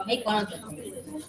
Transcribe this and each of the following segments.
Make one of them.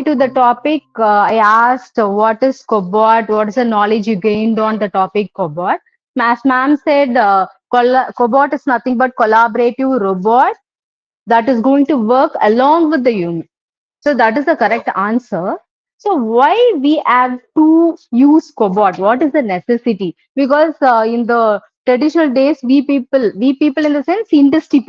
to the topic, I asked what is COBOT, what is the knowledge you gained on the topic COBOT. As ma'am said, COBOT is nothing but collaborative robot that is going to work along with the human. So that is the correct answer. So why we have to use cobot? What is the necessity? Because in the traditional days, we people in the sense industry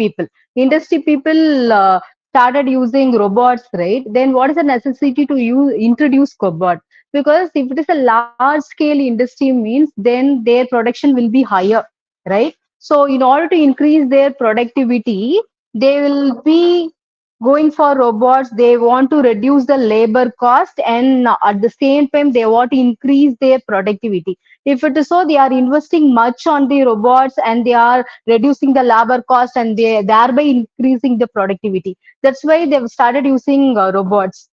people started using robots, right? Then what is the necessity to introduce cobot? Because if it is a large scale industry means then their production will be higher, right? So in order to increase their productivity, they will be going for robots. They want to reduce the labor cost, and at the same time they want to increase their productivity. If it is so, they are investing much on the robots and they are reducing the labor cost, and they thereby increasing the productivity. That's why they've started using robots.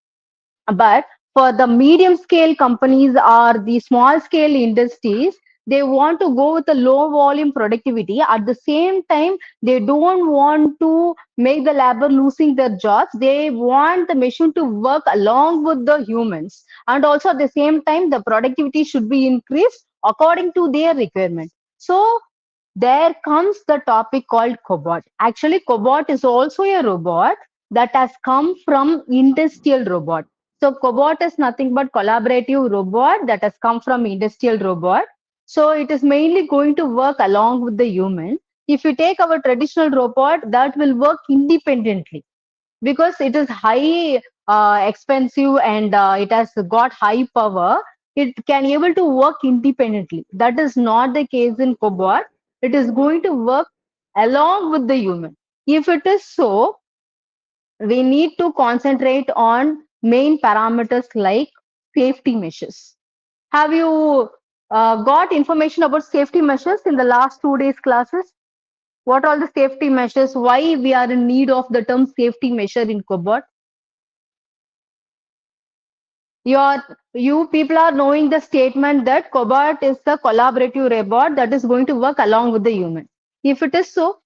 But for the medium scale companies or the small scale industries, they want to go with a low volume productivity. At the same time, they don't want to make the labor losing their jobs. They want the machine to work along with the humans. And also at the same time, the productivity should be increased according to their requirement. So there comes the topic called cobot. Actually, cobot is also a robot that has come from industrial robot. So cobot is nothing but collaborative robot that has come from industrial robot. So it is mainly going to work along with the human. If you take our traditional robot, that will work independently because it is high expensive, and it has got high power. It can able to work independently. That is not the case in cobot. It is going to work along with the human. If it is so, we need to concentrate on main parameters like safety measures. Have you got information about safety measures in the last 2 days classes? What are the safety measures? Why we are in need of the term safety measure in cobot? Your you people are knowing the statement that cobot is the collaborative robot that is going to work along with the human. If it is so,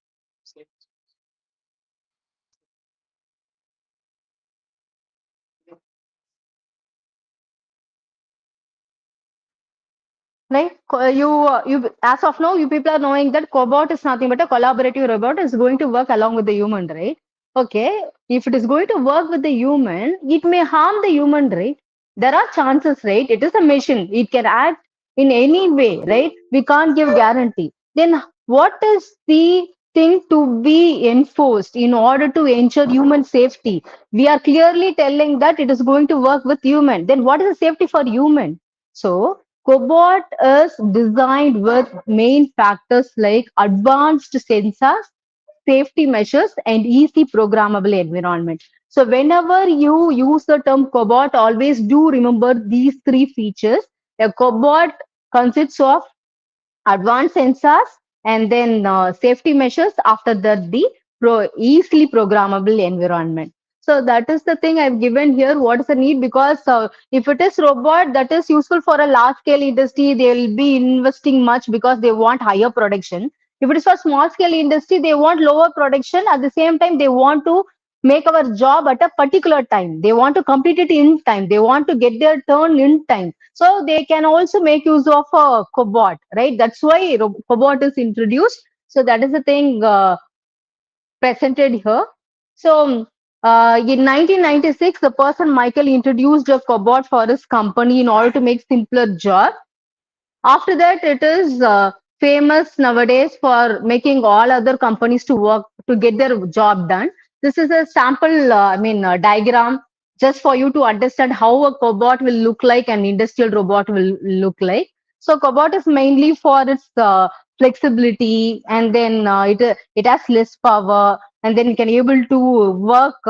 right? You as of now, you people are knowing that cobot is nothing but a collaborative robot is going to work along with the human, right? Okay. If it is going to work with the human, it may harm the human, right? There are chances, right? It is a machine. It can act in any way, right? We can't give guarantee. Then what is the thing to be enforced in order to ensure human safety? We are clearly telling that it is going to work with human. Then what is the safety for human? So cobot is designed with main factors like advanced sensors, safety measures, and easy programmable environment. So whenever you use the term cobot, always do remember these three features. A cobot consists of advanced sensors and then safety measures. After that, the easily programmable environment. So that is the thing I've given here. What is the need? Because if it is robot that is useful for a large scale industry, they will be investing much because they want higher production. If it is for small scale industry, they want lower production. At the same time, they want to make our job at a particular time. They want to complete it in time. They want to get their turn in time. So they can also make use of a cobot, right? That's why cobot is introduced. So that is the thing presented here. So in 1996, the person Michael introduced a cobot for his company in order to make simpler job. After that, it is famous nowadays for making all other companies to work to get their job done. This is a sample, diagram just for you to understand how a cobot will look like and industrial robot will look like. So cobot is mainly for its flexibility, and then it has less power, and then it can able to work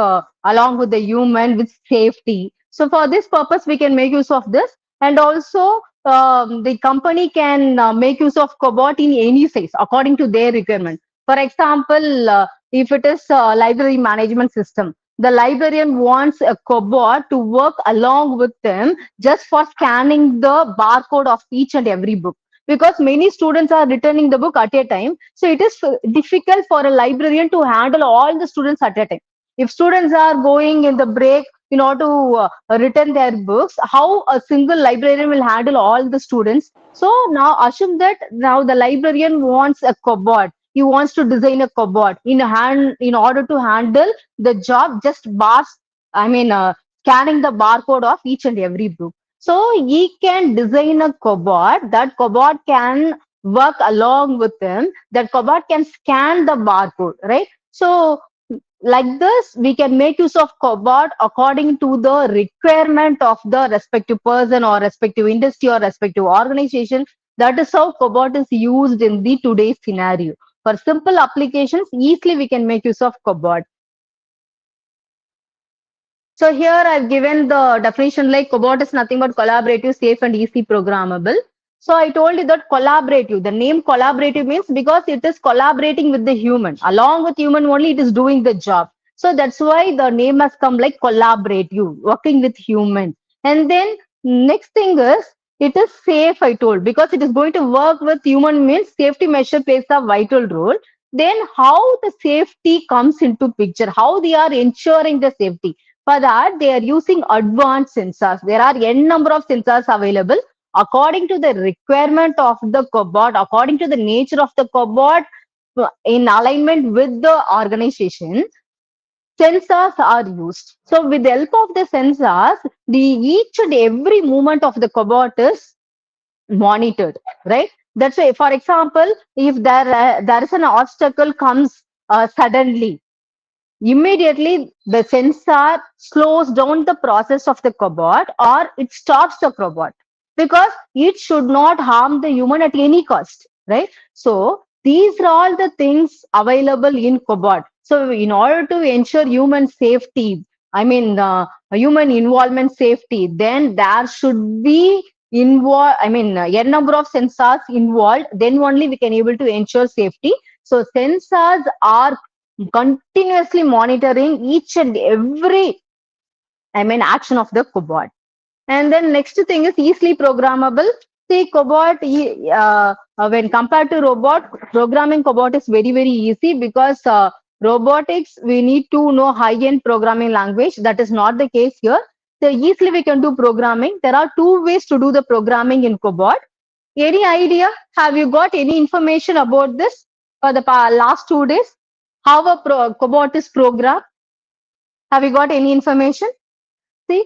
along with the human with safety. So for this purpose, we can make use of this, and also the company can make use of cobot in any size according to their requirement. For example, if it is a library management system, the librarian wants a cobot to work along with them just for scanning the barcode of each and every book, because many students are returning the book at a time. So it is difficult for a librarian to handle all the students at a time. If students are going in the break, in order to return their books. How a single librarian will handle all the students? So now assume that now the librarian wants a cobot. He wants to design a cobot in order to handle the job, just bars. I mean, scanning the barcode of each and every book. So he can design a cobot. That cobot can work along with him. That cobot can scan the barcode, right? So like this, we can make use of cobot according to the requirement of the respective person or respective industry or respective organization. That is how cobot is used in the today's scenario. For simple applications, easily we can make use of cobot. So here I've given the definition like COBOT is nothing but collaborative, safe and easy programmable. So I told you that collaborative, the name collaborative means because it is collaborating with the human. Along with human only it is doing the job. So that's why the name has come like collaborative, working with human. And then next thing is it is safe, I told, because it is going to work with human means safety measure plays a vital role. Then how the safety comes into picture, how they are ensuring the safety. For that, they are using advanced sensors. There are n number of sensors available according to the requirement of the cobot, according to the nature of the cobot, in alignment with the organization. Sensors are used. So, with the help of the sensors, the each and every movement of the cobot is monitored, right? That's why, for example, if there is an obstacle comes suddenly, immediately the sensor slows down the process of the cobot or it stops the cobot because it should not harm the human at any cost, right? So these are all the things available in cobot. So in order to ensure human safety, I mean human involvement safety, then there should be n number of sensors involved, then only we can able to ensure safety. So sensors are continuously monitoring each and every action of the cobot. And then next thing is easily programmable. See, cobot, when compared to robot, programming cobot is very, very easy because robotics, we need to know high-end programming language. That is not the case here. So easily we can do programming. There are two ways to do the programming in cobot. Any idea? Have you got any information about this for the last 2 days? How a cobot is programmed? Have you got any information? See,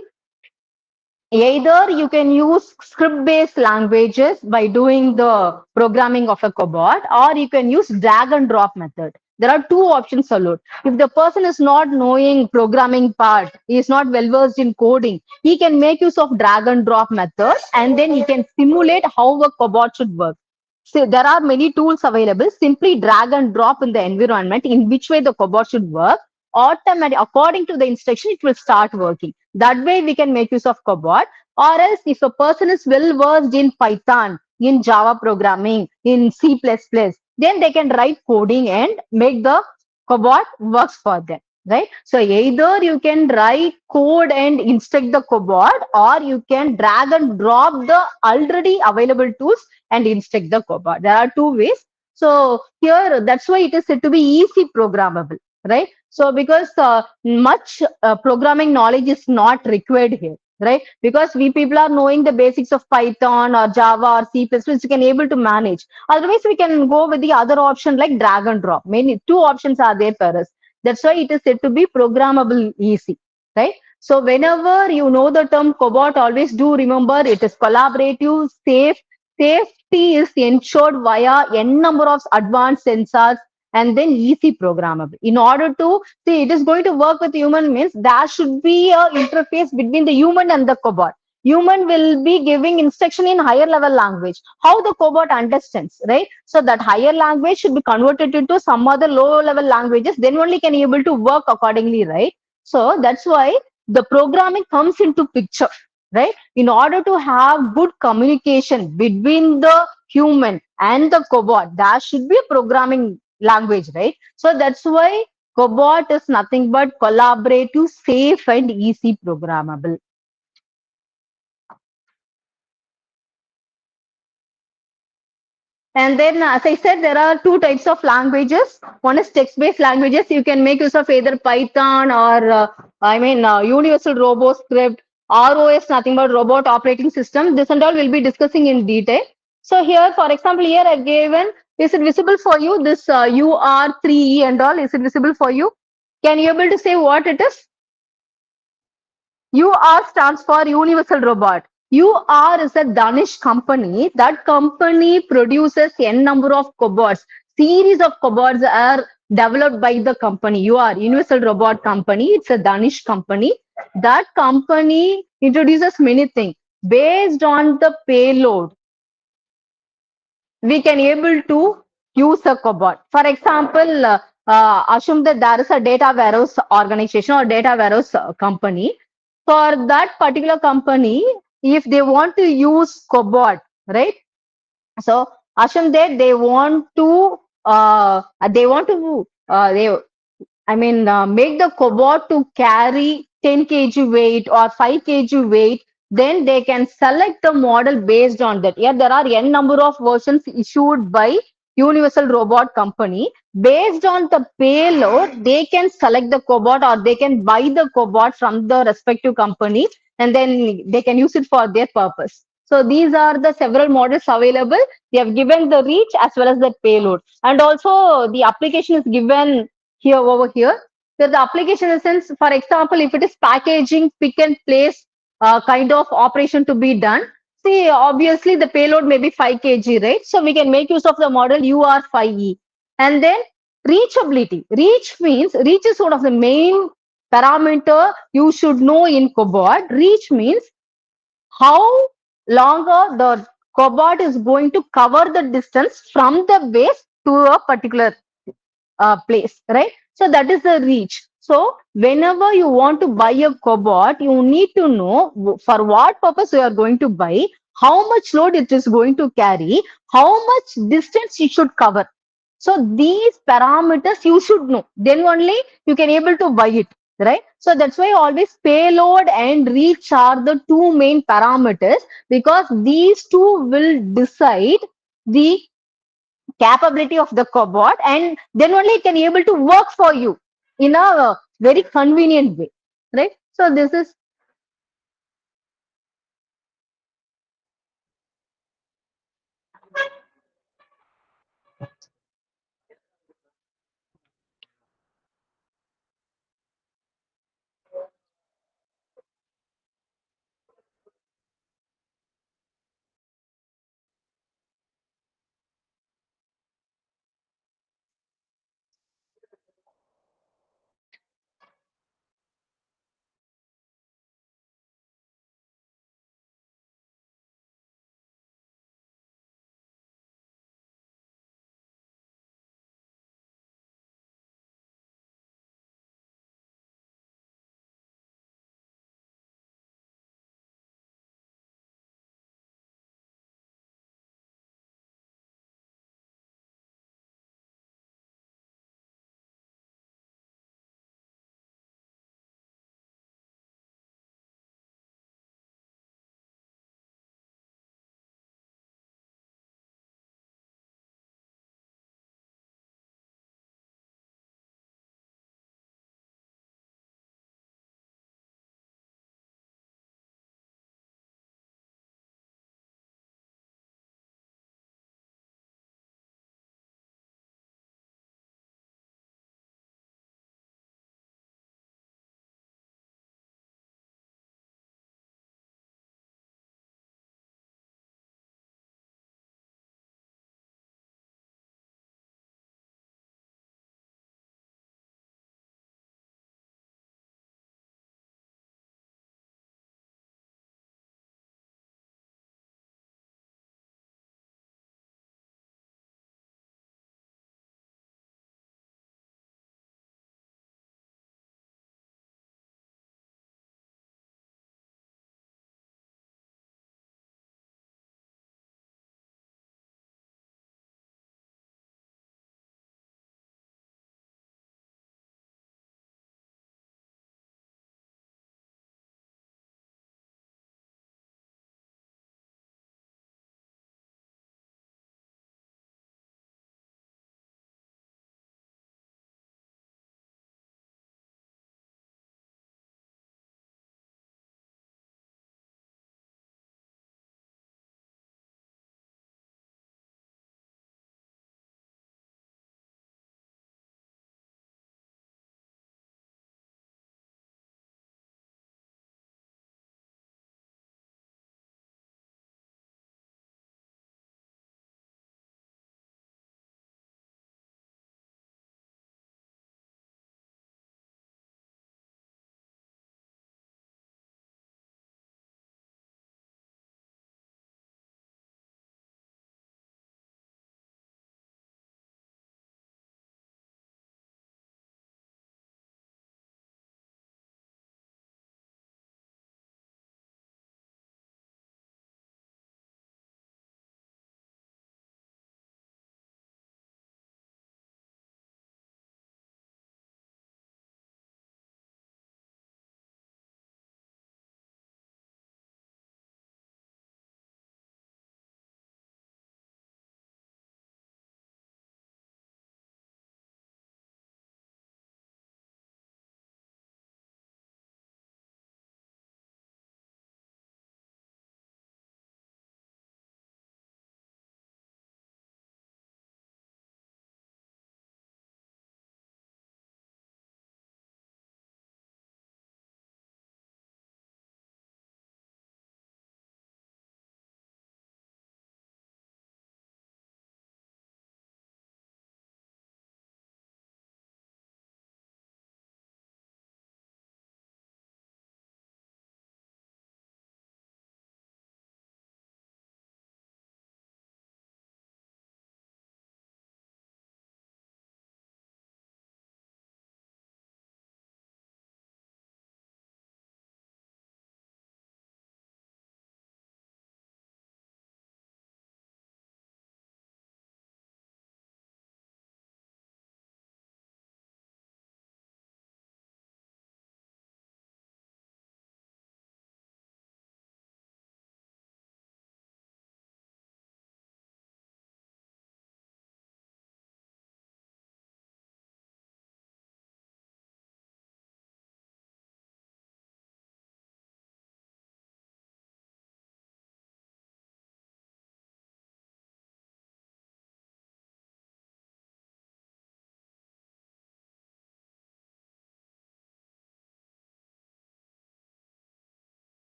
either you can use script-based languages by doing the programming of a cobot, or you can use drag and drop method. There are two options allowed. If the person is not knowing programming part, he is not well versed in coding, he can make use of drag and drop method, and then he can simulate how a cobot should work. So there are many tools available. Simply drag and drop in the environment in which way the cobot should work. Automatic, according to the instruction, it will start working. That way we can make use of cobot. Or else if a person is well versed in Python, in Java programming, in C++, then they can write coding and make the cobot works for them. Right? So either you can write code and instruct the cobot, or you can drag and drop the already available tools and instruct the cobot. There are two ways. So here, that's why it is said to be easy programmable, right? So because much programming knowledge is not required here, right? Because we people are knowing the basics of Python or Java or C++, we can able to manage. Otherwise, we can go with the other option like drag and drop. Many two options are there for us. That's why it is said to be programmable easy, right? So whenever you know the term cobot, always do remember it is collaborative, safe. Safety is ensured via n number of advanced sensors and then easy programmable. In order to see it is going to work with human means there should be a interface between the human and the cobot. Human will be giving instruction in higher level language. How the cobot understands, right? So that higher language should be converted into some other low level languages. Then only can able to work accordingly, right? So that's why the programming comes into picture, right? In order to have good communication between the human and the cobot, there should be a programming language, right? So that's why cobot is nothing but collaborative, safe and easy programmable. And then, as I said, there are two types of languages. One is text-based languages. You can make use of either Python or, Universal Robot Script. ROS, nothing but Robot Operating System. This and all we'll be discussing in detail. So here, for example, here I've given, is it visible for you? This UR3E and all, is it visible for you? Can you able to say what it is? UR stands for Universal Robot. UR is a Danish company. That company produces n number of cobots. Series of cobots are developed by the company. UR, Universal Robot Company. It's a Danish company. That company introduces many things based on the payload. We can able to use a cobot. For example, assume that there is a data warehouse organization or data warehouse company. For that particular company, if they want to use cobot, right? So assume that they want to make the cobot to carry 10 kg weight or 5 kg weight, then they can select the model based on that. Yeah, there are n number of versions issued by Universal Robot Company. Based on the payload, they can select the cobot or they can buy the cobot from the respective company and then they can use it for their purpose. So these are the several models available. They have given the reach as well as the payload. And also the application is given here over here. So the application in sense, for example, if it is packaging, pick and place kind of operation to be done. See, obviously the payload may be 5 kg, right? So we can make use of the model UR5E. And then reachability. Reach means reach is one of the main parameter you should know in cobot. Reach means how longer the cobot is going to cover the distance from the base to a particular place, right? So that is the reach. So whenever you want to buy a cobot, you need to know for what purpose you are going to buy, how much load it is going to carry, how much distance you should cover. So these parameters you should know. Then only you can able to buy it, right? So that's why always payload and reach are the two main parameters because these two will decide the capability of the cobot and then only it can able to work for you in a very convenient way, right? So this is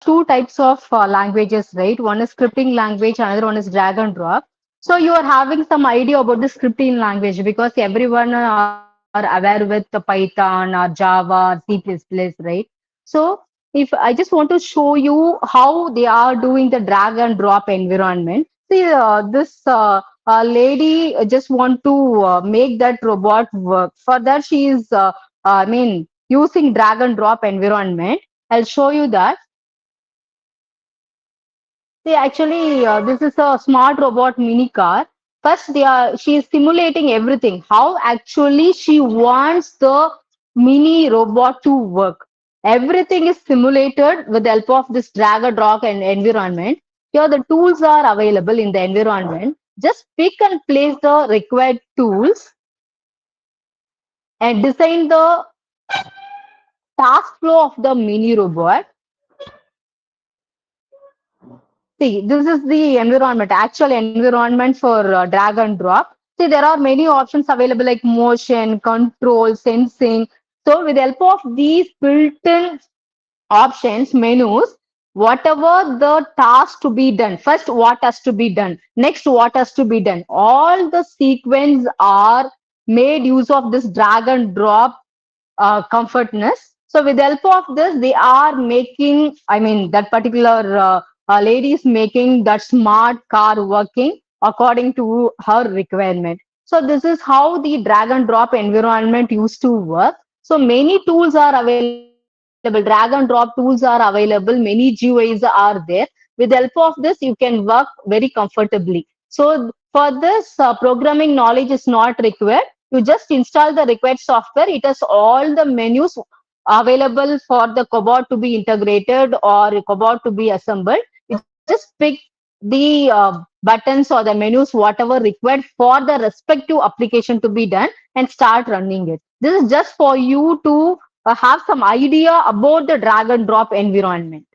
two types of languages, right? One is scripting language, another one is drag and drop. So you are having some idea about the scripting language because everyone are aware with the Python or Java, C++, right? So if I just want to show you how they are doing the drag and drop environment. See, this lady just want to make that robot work. For that, she is, using drag and drop environment. I'll show you that. See, actually, this is a smart robot mini car. First, she is simulating everything. How actually she wants the mini robot to work. Everything is simulated with the help of this drag and drop and environment. Here, the tools are available in the environment. Just pick and place the required tools and design the task flow of the mini robot. See, this is the environment, actual environment for drag and drop. See, there are many options available like motion, control, sensing. So, with the help of these built-in options, menus, whatever the task to be done, first what has to be done, next what has to be done, all the sequence are made use of this drag and drop comfortness. So with the help of this, they are making, that particular lady is making that smart car working according to her requirement. So this is how the drag and drop environment used to work. So many tools are available. Drag and drop tools are available. Many GUIs are there. With the help of this, you can work very comfortably. So for this, programming knowledge is not required. You just install the required software. It has all the menus available for the cobot to be integrated or cobot to be assembled. You just pick the buttons or the menus, whatever required for the respective application to be done and start running it. This is just for you to have some idea about the drag and drop environment.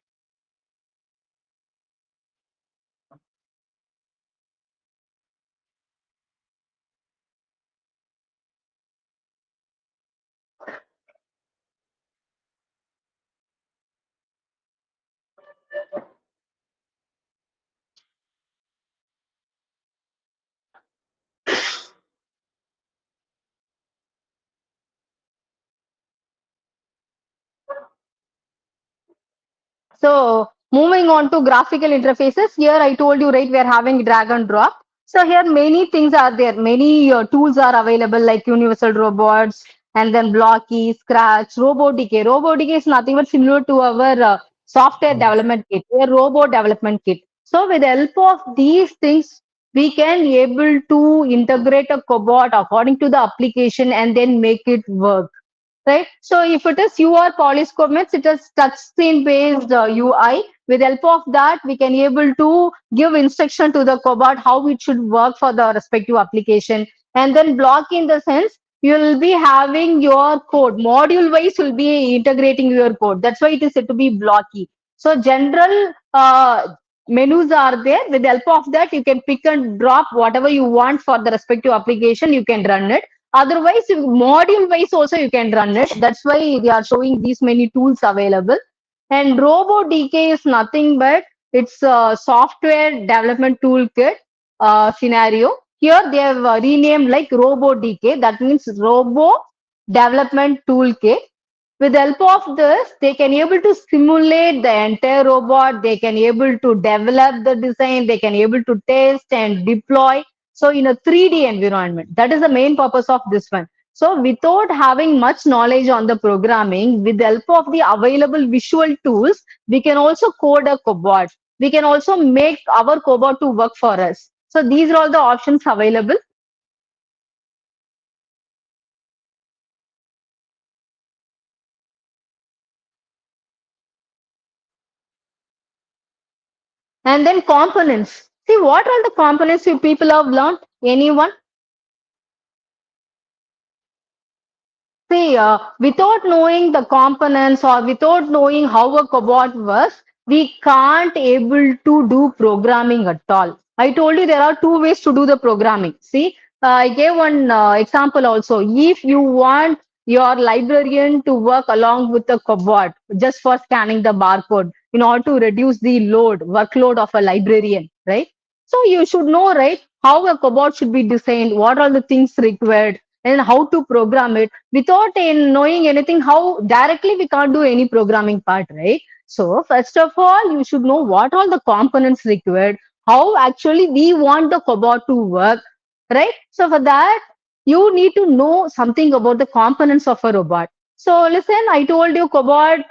So moving on to graphical interfaces, here I told you, right, we are having drag and drop. So here many things are there. Many tools are available like universal robots and then Blocky, Scratch, RoboDK. RoboDK is nothing but similar to our software development kit, a robot development kit. So with the help of these things, we can able to integrate a cobot according to the application and then make it work, right? So if it is UR Polyscope means it is touchscreen based UI. With help of that, we can able to give instruction to the cobot how it should work for the respective application. And then block in the sense you will be having your code module wise will be integrating your code. That's why it is said to be blocky. So general menus are there. With the help of that, you can pick and drop whatever you want for the respective application. You can run it. Otherwise, module wise also you can run it. That's why they are showing these many tools available. And RoboDK is nothing but it's a software development toolkit scenario. Here they have renamed like RoboDK. That means Robo Development Toolkit. With the help of this, they can able to simulate the entire robot. They can able to develop the design. They can able to test and deploy. So in a 3D environment, that is the main purpose of this one. So without having much knowledge on the programming, with the help of the available visual tools, we can also code a cobot. We can also make our cobot to work for us. So these are all the options available. And then components. See, what are the components you people have learned? Anyone? See, without knowing the components or without knowing how a cobot works, we can't able to do programming at all. I told you there are two ways to do the programming. See, I gave one example also. If you want your librarian to work along with the cobot just for scanning the barcode, in order to reduce the workload of a librarian, right? So you should know, right, how a cobot should be designed, what are the things required, and how to program it. Without in knowing anything, how directly we can't do any programming part, right? So first of all, you should know what all the components required, how actually we want the cobot to work, right? So for that, you need to know something about the components of a robot. So listen, I told you cobot,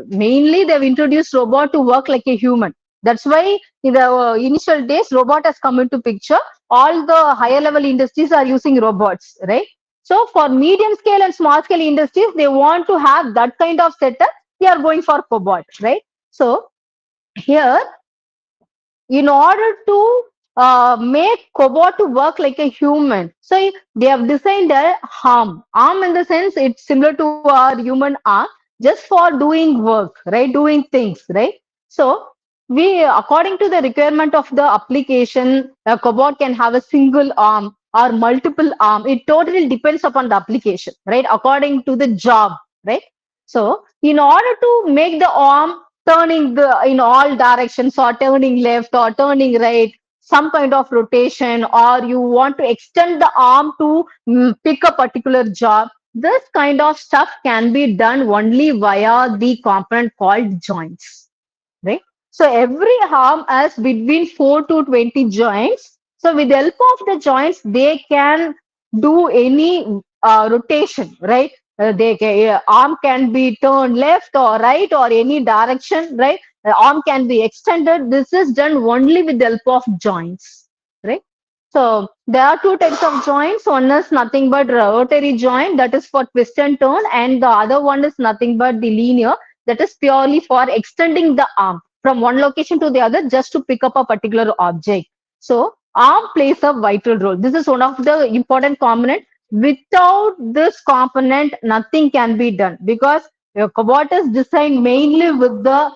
mainly they've introduced robot to work like a human. That's why in the initial days, robot has come into picture. All the higher level industries are using robots, right? So for medium scale and small scale industries, they want to have that kind of setup. They are going for cobot, right? So here, in order to make cobot to work like a human, so they have designed a arm in the sense it's similar to our human arm, just for doing work, right, doing things, right? So we, according to the requirement of the application, a cobot can have a single arm or multiple arm. It totally depends upon the application, right, according to the job, right? So in order to make the arm turning in all directions, or turning left or turning right, some kind of rotation, or you want to extend the arm to pick a particular job, this kind of stuff can be done only via the component called joints, right? So every arm has between 4 to 20 joints. So with the help of the joints, they can do any rotation, right? Arm can be turned left or right or any direction, right? The arm can be extended. This is done only with the help of joints, right? So there are two types of joints. One is nothing but rotary joint, that is for twist and turn, and the other one is nothing but the linear, that is purely for extending the arm from one location to the other just to pick up a particular object. So arm plays a vital role. This is one of the important component. Without this component, nothing can be done, because your cobot is designed mainly with the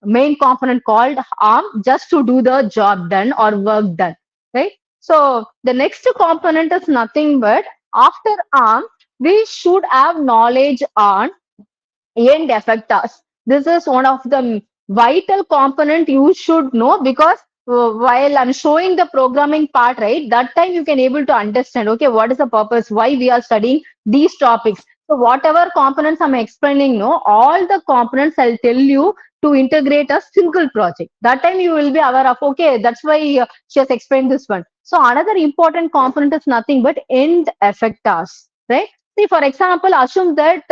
main component called arm, just to do the job done or work done, right? So the next component is nothing but, after arm, we should have knowledge on end effectors. This is one of the vital component you should know, because while I'm showing the programming part, right, that time you can able to understand, okay, what is the purpose, why we are studying these topics. So whatever components I'm explaining, no, all the components I'll tell you to integrate a single project. That time you will be aware of, okay, that's why she has explained this one. So another important component is nothing but end effectors, right? See, for example, assume that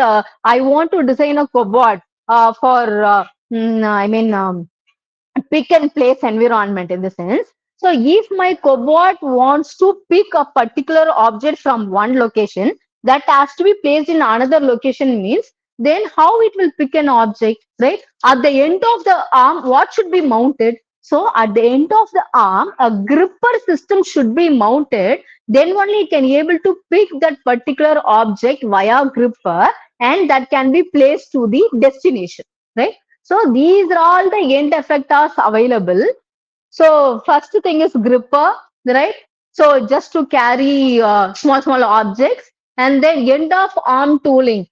I want to design a cobot for, pick and place environment in the sense. So if my cobot wants to pick a particular object from one location that has to be placed in another location, means then how it will pick an object, right? At the end of the arm, what should be mounted? So at the end of the arm, a gripper system should be mounted. Then only it can able to pick that particular object via gripper, and that can be placed to the destination, right? So these are all the end effectors available. So first thing is gripper, right? So just to carry small objects, and then end of arm tooling.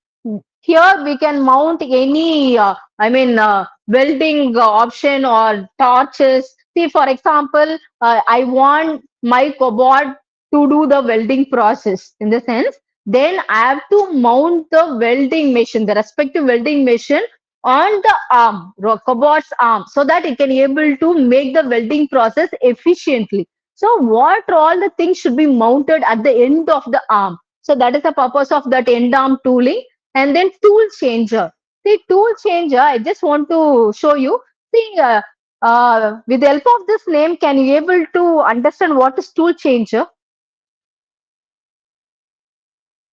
Here we can mount any, welding option or torches. See, for example, I want my cobot to do the welding process, in the sense, then I have to mount the welding machine, the respective welding machine on the arm, cobot's arm, so that it can able to make the welding process efficiently. So what all the things should be mounted at the end of the arm? So that is the purpose of that end arm tooling. And then tool changer. See, tool changer, I just want to show you. See, with the help of this name, can you able to understand what is tool changer?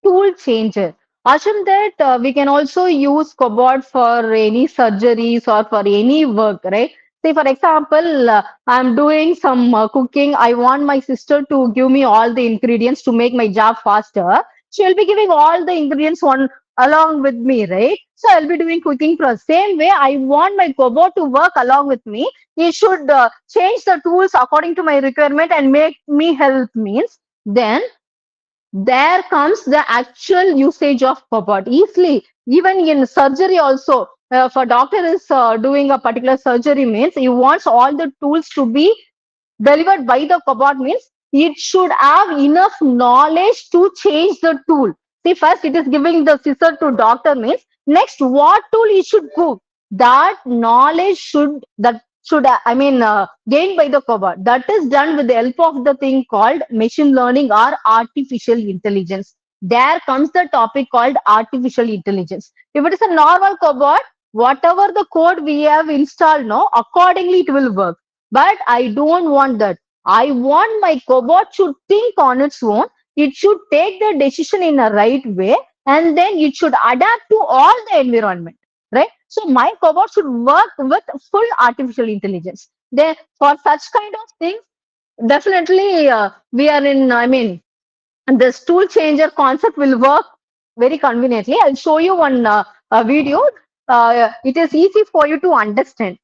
Tool changer. Assume that we can also use cobot for any surgeries or for any work, right? Say, for example, I'm doing some cooking. I want my sister to give me all the ingredients to make my job faster. She'll be giving all the ingredients one along with me, right? So I'll be doing cooking process. Same way, I want my cobot to work along with me. He should change the tools according to my requirement and make me help, means then there comes the actual usage of cobot easily. Even in surgery also, if a doctor is doing a particular surgery means he wants all the tools to be delivered by the cobot means it should have enough knowledge to change the tool. See, first it is giving the scissor to doctor means next what tool he should go. That knowledge should gained by the cobot. That is done with the help of the thing called machine learning or artificial intelligence. There comes the topic called artificial intelligence. If it is a normal cobot, whatever the code we have installed now, accordingly it will work. But I don't want that. I want my cobot should think on its own. It should take the decision in a right way, and then it should adapt to all the environment. Right? So my cobot should work with full artificial intelligence. Then for such kind of things, definitely we are in. I mean, this tool changer concept will work very conveniently. I'll show you one a video. It is easy for you to understand.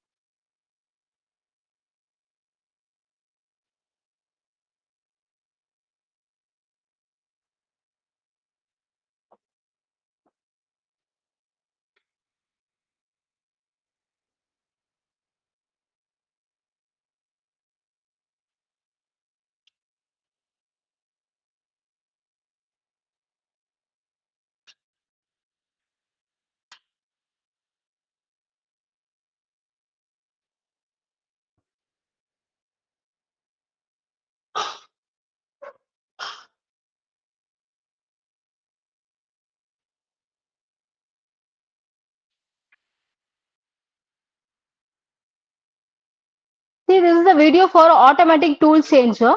See, this is a video for automatic tool changer.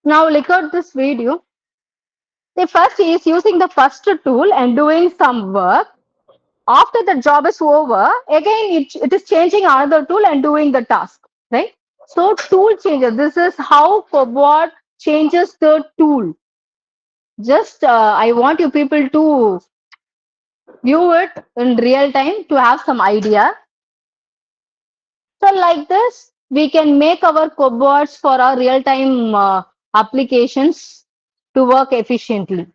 Now look at this video. The first he is using the first tool and doing some work. After the job is over, again it is changing another tool and doing the task. Right? So tool changer. This is how Cobot changes the tool. Just I want you people to view it in real time to have some idea. So like this, we can make our cobots for our real-time applications to work efficiently.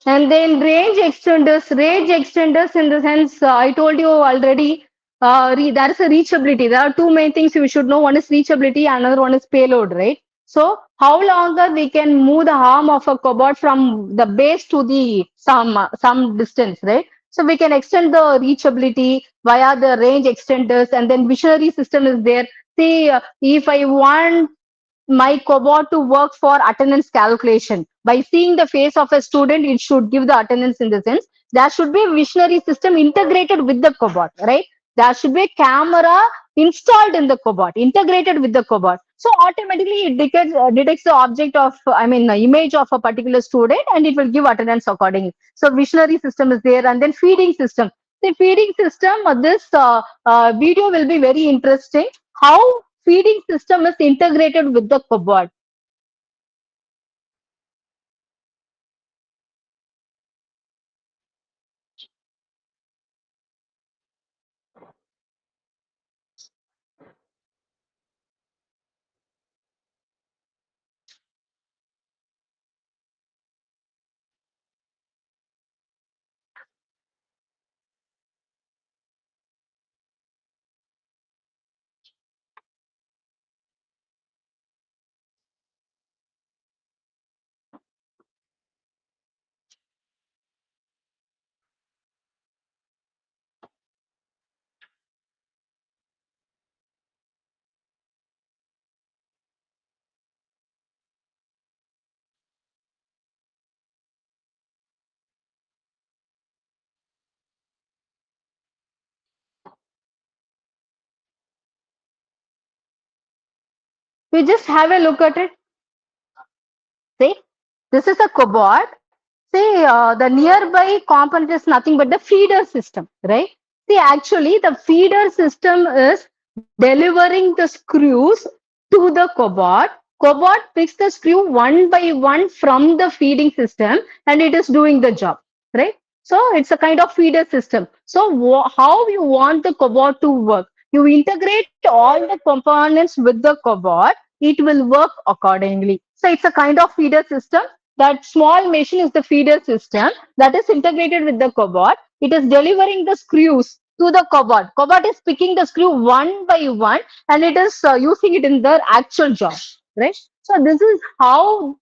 And then range extenders in the sense I told you already, there is a reachability. There are two main things you should know. One is reachability, another one is payload, right? So how longer we can move the arm of a cobot from the base to the some distance, right? So we can extend the reachability via the range extenders, and then visionary system is there. See, if I want my cobot to work for attendance calculation. By seeing the face of a student, it should give the attendance in the sense. There should be a visionary system integrated with the cobot, right? There should be a camera installed in the cobot, integrated with the cobot. So automatically it detects the object of, the image of a particular student and it will give attendance accordingly. So visionary system is there, and then feeding system. The feeding system, this video will be very interesting. How feeding system is integrated with the cobot. We just have a look at it. See, this is a cobot. See, the nearby component is nothing but the feeder system, right? See, actually, the feeder system is delivering the screws to the cobot. Cobot picks the screw one by one from the feeding system and it is doing the job, right? So it's a kind of feeder system. So how you want the cobot to work? You integrate all the components with the cobot, it will work accordingly. So it's a kind of feeder system. That small machine is the feeder system that is integrated with the cobot. It is delivering the screws to the cobot. Cobot is picking the screw one by one and it is using it in their actual job, right? So this is how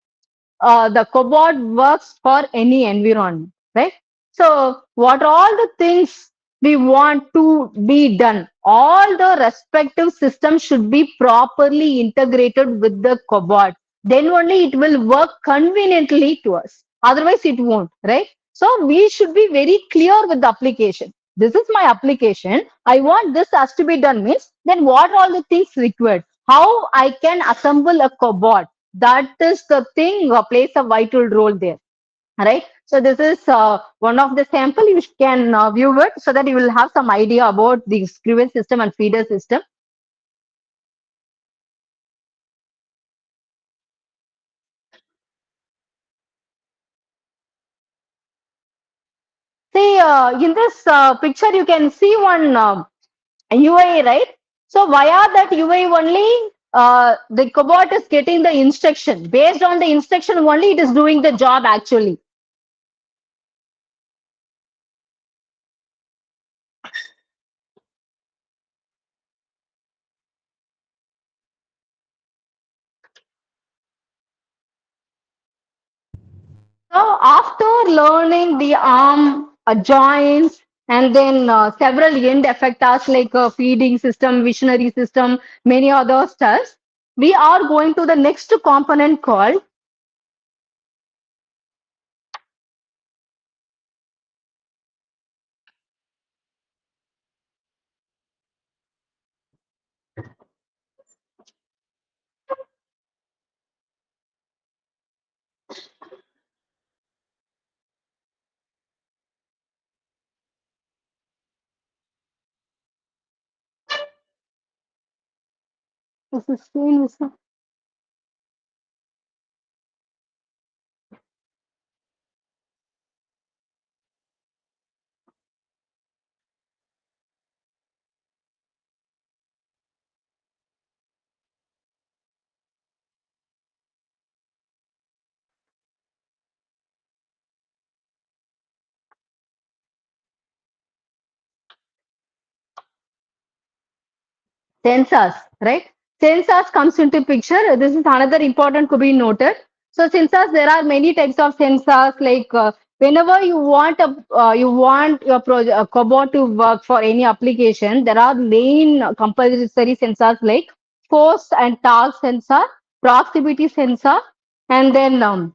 the cobot works for any environment, right? So what are all the things we want to be done? All the respective systems should be properly integrated with the cobot. Then only it will work conveniently to us. Otherwise, it won't, right? So we should be very clear with the application. This is my application. I want this has to be done means then what are all the things required? How I can assemble a cobot? That is the thing plays a vital role there, right? So this is one of the sample. You can view it so that you will have some idea about the screw system and feeder system. See, in this picture you can see one UI, right? So via that UI only the cobot is getting the instruction. Based on the instruction only it is doing the job actually. So after learning the arm joints and then several end effectors like feeding system, visionary system, many other stuff, we are going to the next component called this is sensors, right? Sensors comes into picture. This is another important to be noted. So sensors, there are many types of sensors. Like whenever you want your cobot to work for any application, there are main compulsory sensors like force and torque sensor, proximity sensor, and then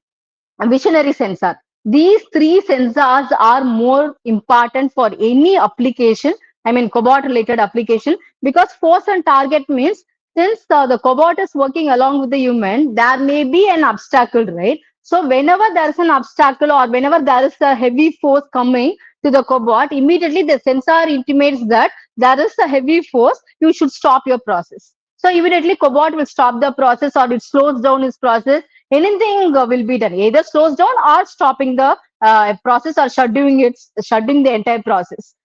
visionary sensor. These three sensors are more important for any application, I mean cobot related application, because force and target means since the cobot is working along with the human, there may be an obstacle, right? So whenever there is an obstacle or whenever there is a heavy force coming to the cobot, immediately the sensor intimates that there is a heavy force, you should stop your process. So immediately cobot will stop the process or it slows down its process. Anything will be done, either slows down or stopping the process or shutting the entire process.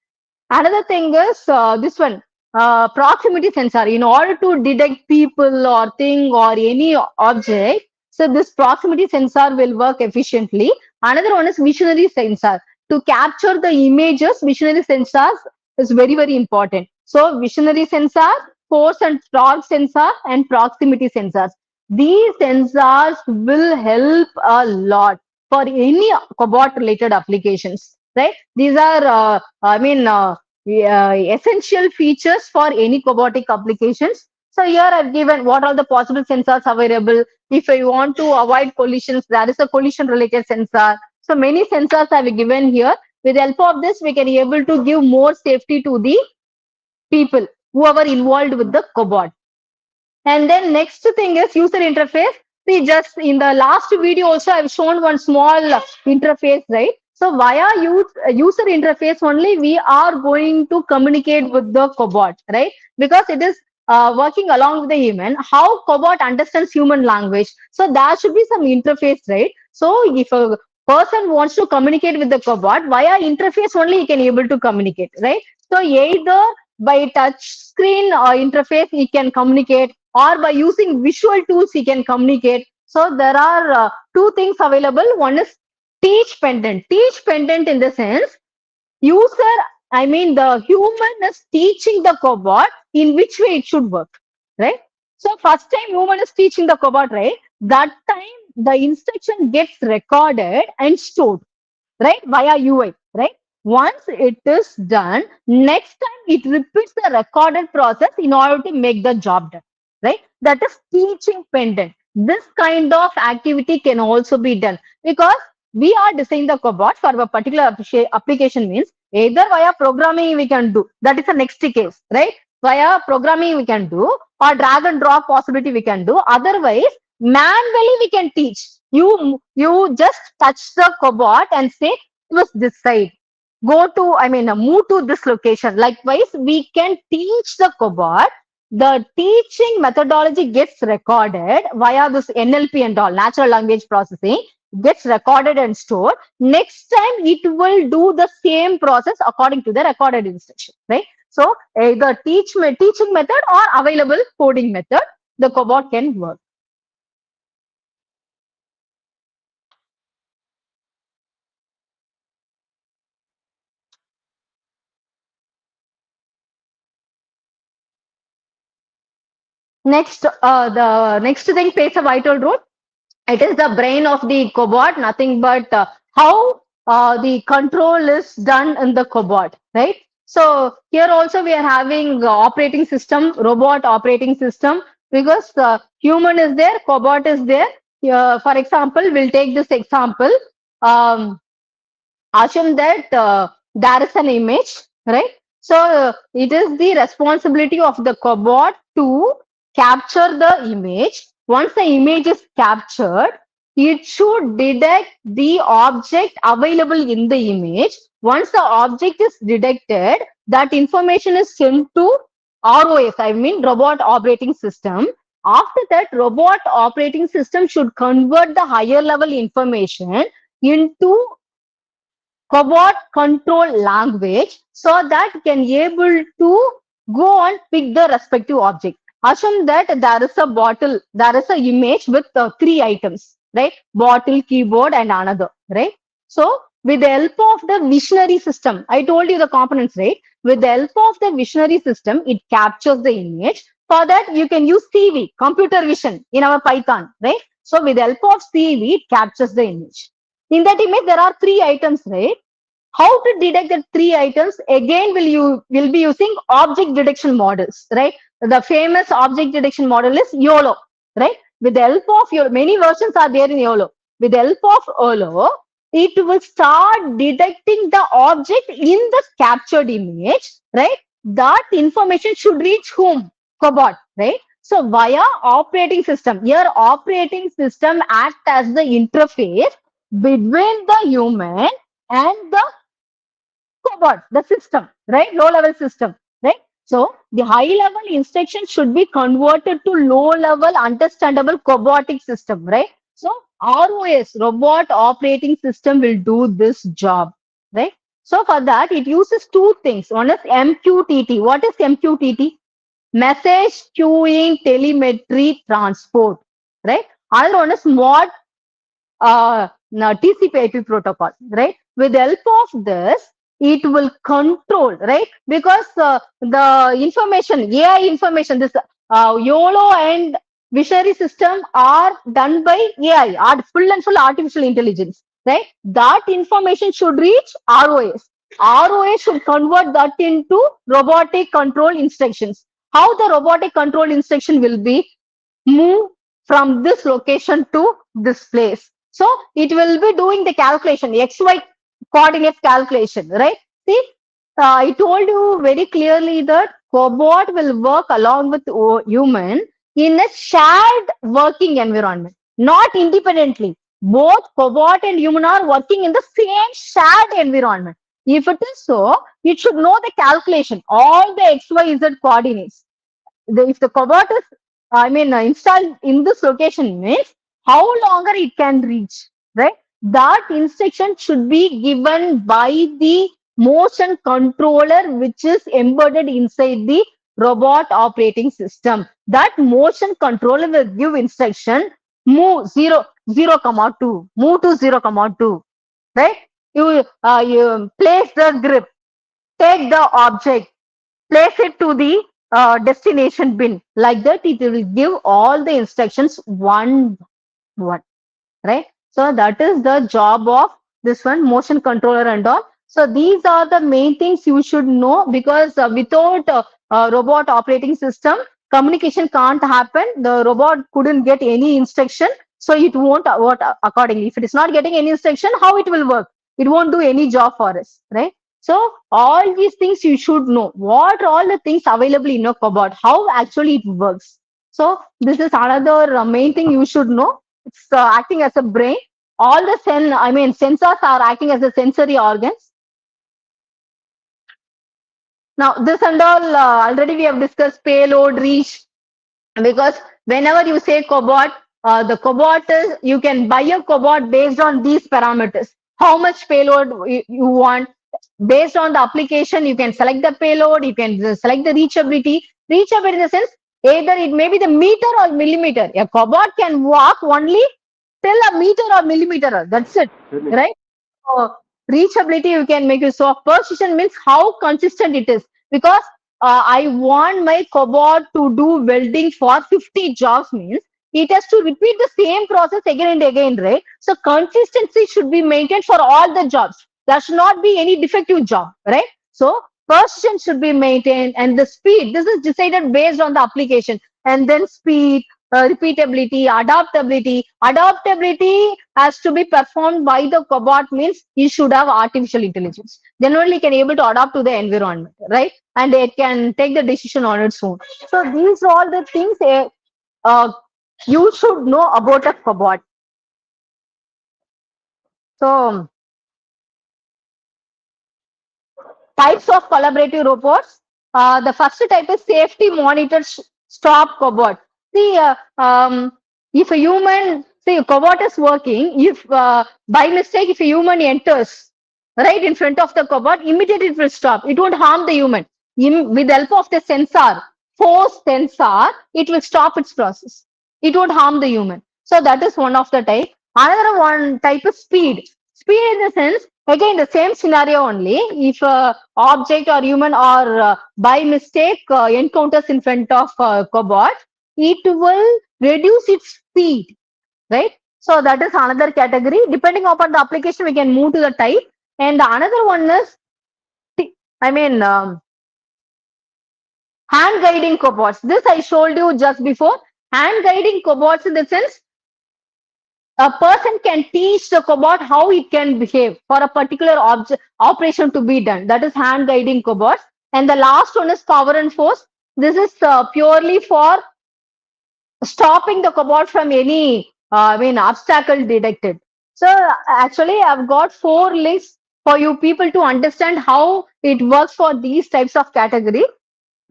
Another thing is this one, proximity sensor. In order to detect people or thing or any object, so this proximity sensor will work efficiently. Another one is visionary sensor. To capture the images, visionary sensors is very important. So visionary sensor, force and torque sensor, and proximity sensors. These sensors will help a lot for any cobot related applications, right? These are essential features for any cobotic applications. So here I've given what are the possible sensors available. If I want to avoid collisions, there is a collision related sensor. So many sensors I've given here. With the help of this, we can be able to give more safety to the people who are involved with the cobot. And then next thing is user interface. See, just in the last video also, I've shown one small interface, right? So via user interface only, we are going to communicate with the cobot, right? Because it is working along with the human. How cobot understands human language? So there should be some interface, right? So if a person wants to communicate with the cobot via interface only, he can able to communicate, right? So either by touch screen or interface, he can communicate, or by using visual tools he can communicate. So there are two things available. One is teach pendant. Teach pendant in the sense user, I mean the human is teaching the cobot in which way it should work, right? So first time human is teaching the cobot, right? That time the instruction gets recorded and stored, right, via UI, right? Once it is done, next time it repeats the recorded process in order to make the job done, right? That is teaching pendant. This kind of activity can also be done because we are designing the cobot for a particular application, means either via programming we can do, that is the next case, right? Via programming we can do, or drag and drop possibility we can do. Otherwise, manually we can teach. You just touch the cobot and say twist this side, go to, I mean move to this location. Likewise, we can teach the cobot. The teaching methodology gets recorded via this NLP and all, natural language processing, gets recorded and stored. Next time it will do the same process according to the recorded instruction, right? So either teaching method or available coding method, the cobot can work. Next, the next thing plays a vital role. It is the brain of the cobot, nothing but how the control is done in the cobot, right? So here also we are having operating system, robot operating system, because human is there, cobot is there. For example, we'll take this example. Um, Assume that there is an image, right? So it is the responsibility of the cobot to capture the image. Once the image is captured, it should detect the object available in the image. Once the object is detected, that information is sent to ROS, I mean robot operating system. After that, robot operating system should convert the higher level information into cobot control language so that can able to go and pick the respective object. Assume that there is a bottle, there is a image with three items, right? Bottle, keyboard, and another, right? So with the help of the visionary system, I told you the components, right? With the help of the visionary system, it captures the image. For that, you can use CV, computer vision, in our Python, right? So with the help of CV, it captures the image. In that image, there are three items, right? How to detect the three items? Again, will be using object detection models, right? The famous object detection model is YOLO, right? With the help of your many versions are there in YOLO. With the help of YOLO, it will start detecting the object in the captured image, right? That information should reach whom? Cobot, right? So via operating system, here operating system act as the interface between the human and the cobot, the system, right? Low level system, right? So the high level instruction should be converted to low level understandable cobotic system, right? So ROS, robot operating system, will do this job, right? So for that, it uses two things. One is MQTT. What is MQTT? Message queuing telemetry transport, right? Other one is mod TCP/IP protocol, right? With the help of this, it will control, right? Because the information, AI information, this YOLO and visionary system are done by AI, full and full artificial intelligence, right? That information should reach ROS. ROS should convert that into robotic control instructions. How the robotic control instruction will be? Move from this location to this place. So it will be doing the calculation, XY coordinate calculation, right? See, I told you very clearly that cobot will work along with human in a shared working environment. not independently. Both cobot and human are working in the same shared environment. If it is so, it should know the calculation, all the x, y, z coordinates. If the cobot is, installed in this location means how longer it can reach, right? That instruction should be given by the motion controller, which is embedded inside the robot operating system. That motion controller will give instruction, move 0, 0, 2, move to 0, 2, right? You place the grip, take the object, place it to the destination bin. Like that, it will give all the instructions one, right? So that is the job of this one, motion controller and all. So these are the main things you should know, because without robot operating system, communication can't happen. The robot couldn't get any instruction, so it won't work accordingly. If it is not getting any instruction, how it will work? It won't do any job for us, right? So all these things you should know. What are all the things available in a cobot? How actually it works? So this is another main thing you should know. It's acting as a brain. All the sensors are acting as a sensory organs. Now this and all already we have discussed, payload, reach, because whenever you say cobot, the cobot is, you can buy a cobot based on these parameters. How much payload you want? Based on the application, you can select the payload, you can select the reachability. Reachability in the sense, either it may be the meter or millimeter. A cobot can walk only till a meter or millimeter. That's it, right? So reachability you can make use of. Precision means how consistent it is. Because I want my cobot to do welding for 50 jobs means it has to repeat the same process again and again, right? So consistency should be maintained for all the jobs. There should not be any defective job, right? So precision should be maintained, and the speed. This is decided based on the application, and then speed, repeatability, adaptability. Adaptability has to be performed by the cobot means you should have artificial intelligence. Then only can able to adapt to the environment, right? And it can take the decision on its own. So these are all the things uh, you should know about a cobot. So types of collaborative robots. The first type is safety monitor stop cobot. See, if a human, see, a cobot is working, if by mistake, if a human enters right in front of the cobot, immediately it will stop. It won't harm the human. With the help of the sensor, force sensor, it will stop its process. It won't harm the human. So that is one of the type. Another one type is speed. Speed in the sense, again, the same scenario only. If object or human or by mistake encounters in front of cobot, it will reduce its speed, right? So that is another category. Depending upon the application, we can move to the type. And the another one is, I mean, hand guiding cobots. This I showed you just before. Hand guiding cobots in the sense, a person can teach the cobot how it can behave for a particular object operation to be done. That is hand guiding cobots. And the last one is power and force. This is purely for stopping the cobot from any obstacle detected. So actually I've got 4 lists for you people to understand how it works for these types of category.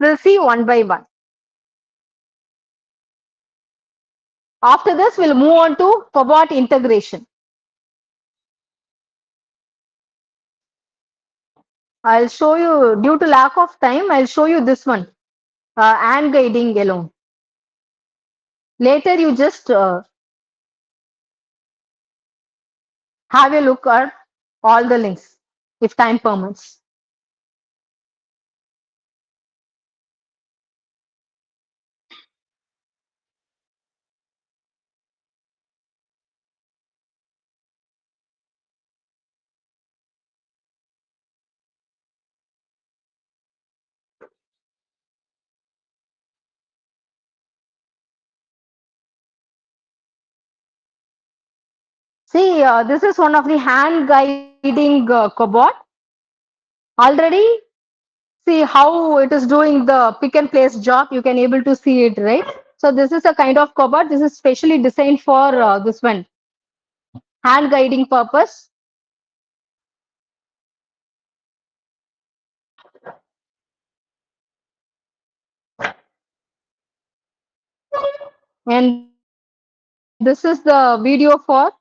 We'll see one by one. After this, we'll move on to cobot integration. I'll show you, due to lack of time, I'll show you this one, hand guiding alone. Later, you just have a look at all the links, if time permits. See, this is one of the hand guiding cobot. Already, see how it is doing the pick and place job. You can able to see it, right? So this is a kind of cobot. This is specially designed for this one hand guiding purpose. And this is the video for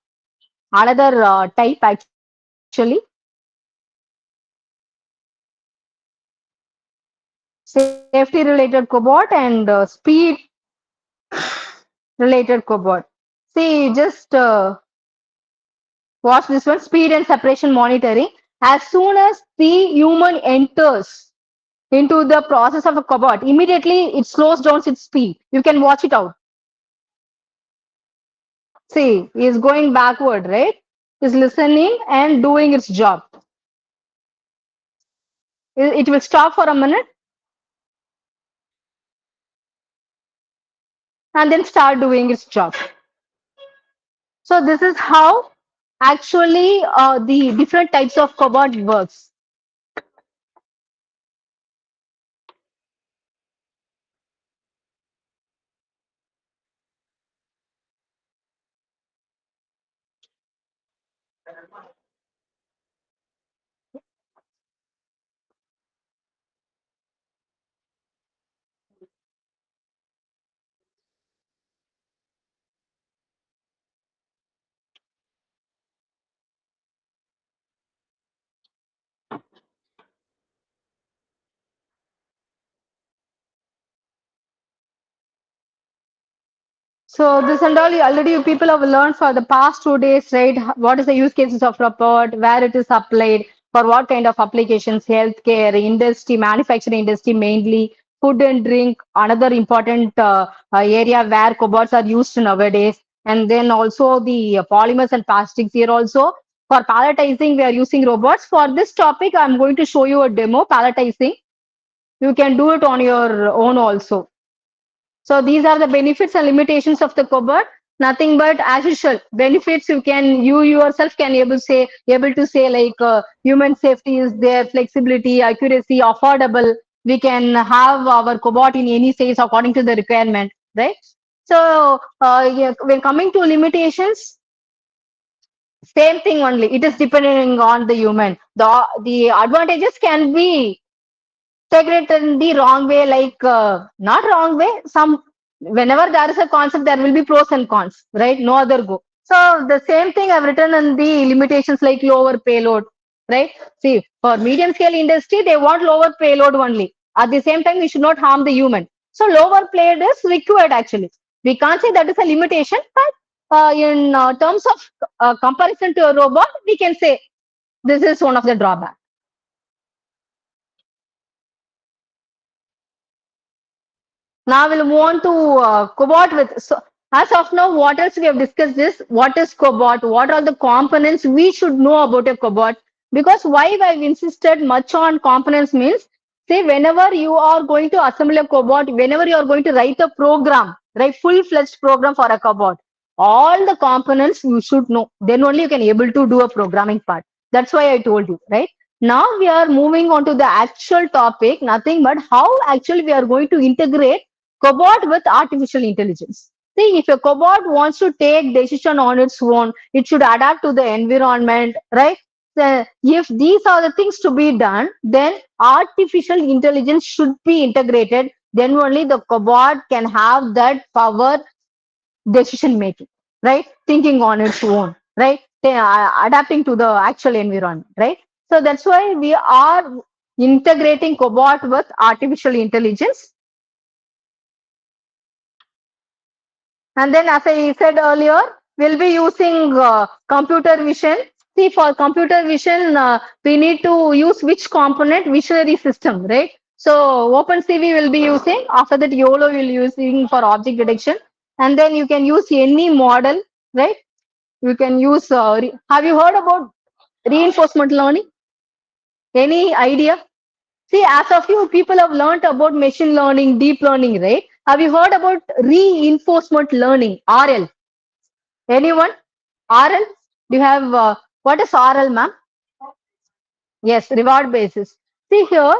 another type actually. Safety related cobot and speed related cobot. See, just watch this one, speed and separation monitoring. As soon as the human enters into the process of a cobot, immediately it slows down its speed. You can watch it out. See, is going backward, right? Is listening and doing its job. It will stop for a minute and then start doing its job. So this is how actually the different types of cobot works. So this and all already you people have learned for the past 2 days, right? What is the use cases of report, where it is applied, for what kind of applications, healthcare, industry, manufacturing industry mainly, food and drink, another important area where cobots are used nowadays. And then also the polymers and plastics here also. For palletizing, we are using robots. For this topic, I'm going to show you a demo, palletizing. You can do it on your own also. So these are the benefits and limitations of the cobot. Nothing but as usual benefits you yourself can able to say like human safety is there, flexibility, accuracy, affordable. We can have our cobot in any size according to the requirement, right? So yeah, when coming to limitations, same thing only. It is depending on the human. The advantages can be segregated in the wrong way, like not wrong way. Some whenever there is a concept, there will be pros and cons, right? No other go. So the same thing I've written in the limitations like lower payload, right? See, for medium scale industry, they want lower payload only. At the same time, we should not harm the human. So lower payload is required actually. We can't say that is a limitation, but in terms of comparison to a robot, we can say this is one of the drawbacks. Now we'll move on to cobot with. So as of now, what else we have discussed is what is cobot, what are the components we should know about a cobot. Because why I've insisted much on components means, say whenever you are going to assemble a cobot, whenever you are going to write a program, write full-fledged program for a cobot, all the components you should know. Then only you can able to do a programming part. That's why I told you, right? Now we are moving on to the actual topic, nothing but how actually we are going to integrate cobot with artificial intelligence. See, if a cobot wants to take decision on its own, it should adapt to the environment, right? So if these are the things to be done, then artificial intelligence should be integrated. Then only the cobot can have that power decision making, right? Thinking on its own, right? Adapting to the actual environment, right? So that's why we are integrating cobot with artificial intelligence. And then, as I said earlier, we'll be using computer vision. See, for computer vision, we need to use which component? Visionary system, right? So, OpenCV will be using. After that, YOLO will be using for object detection. And then you can use any model, right? You can use. Have you heard about reinforcement learning? Any idea? See, as of you, people have learned about machine learning, deep learning, right? Have you heard about reinforcement learning, RL? Anyone? RL? Do you have, what is RL, ma'am? Yes, reward basis. See here,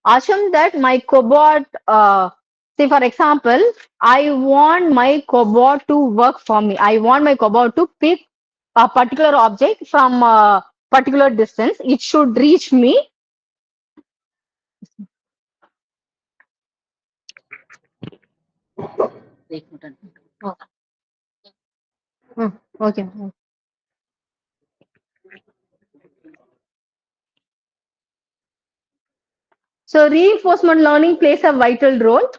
assume that my cobot say for example, I want my cobot to work for me. I want my cobot to pick a particular object from a particular distance. It should reach me. Okay. So reinforcement learning plays a vital role.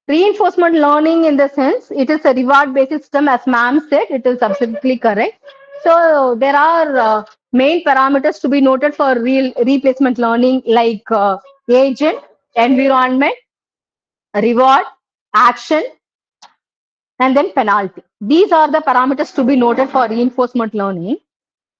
Reinforcement learning in the sense it is a reward based system, as ma'am said, it is absolutely correct. So there are main parameters to be noted for real replacement learning like agent, environment, reward, action, and then penalty. These are the parameters to be noted for reinforcement learning.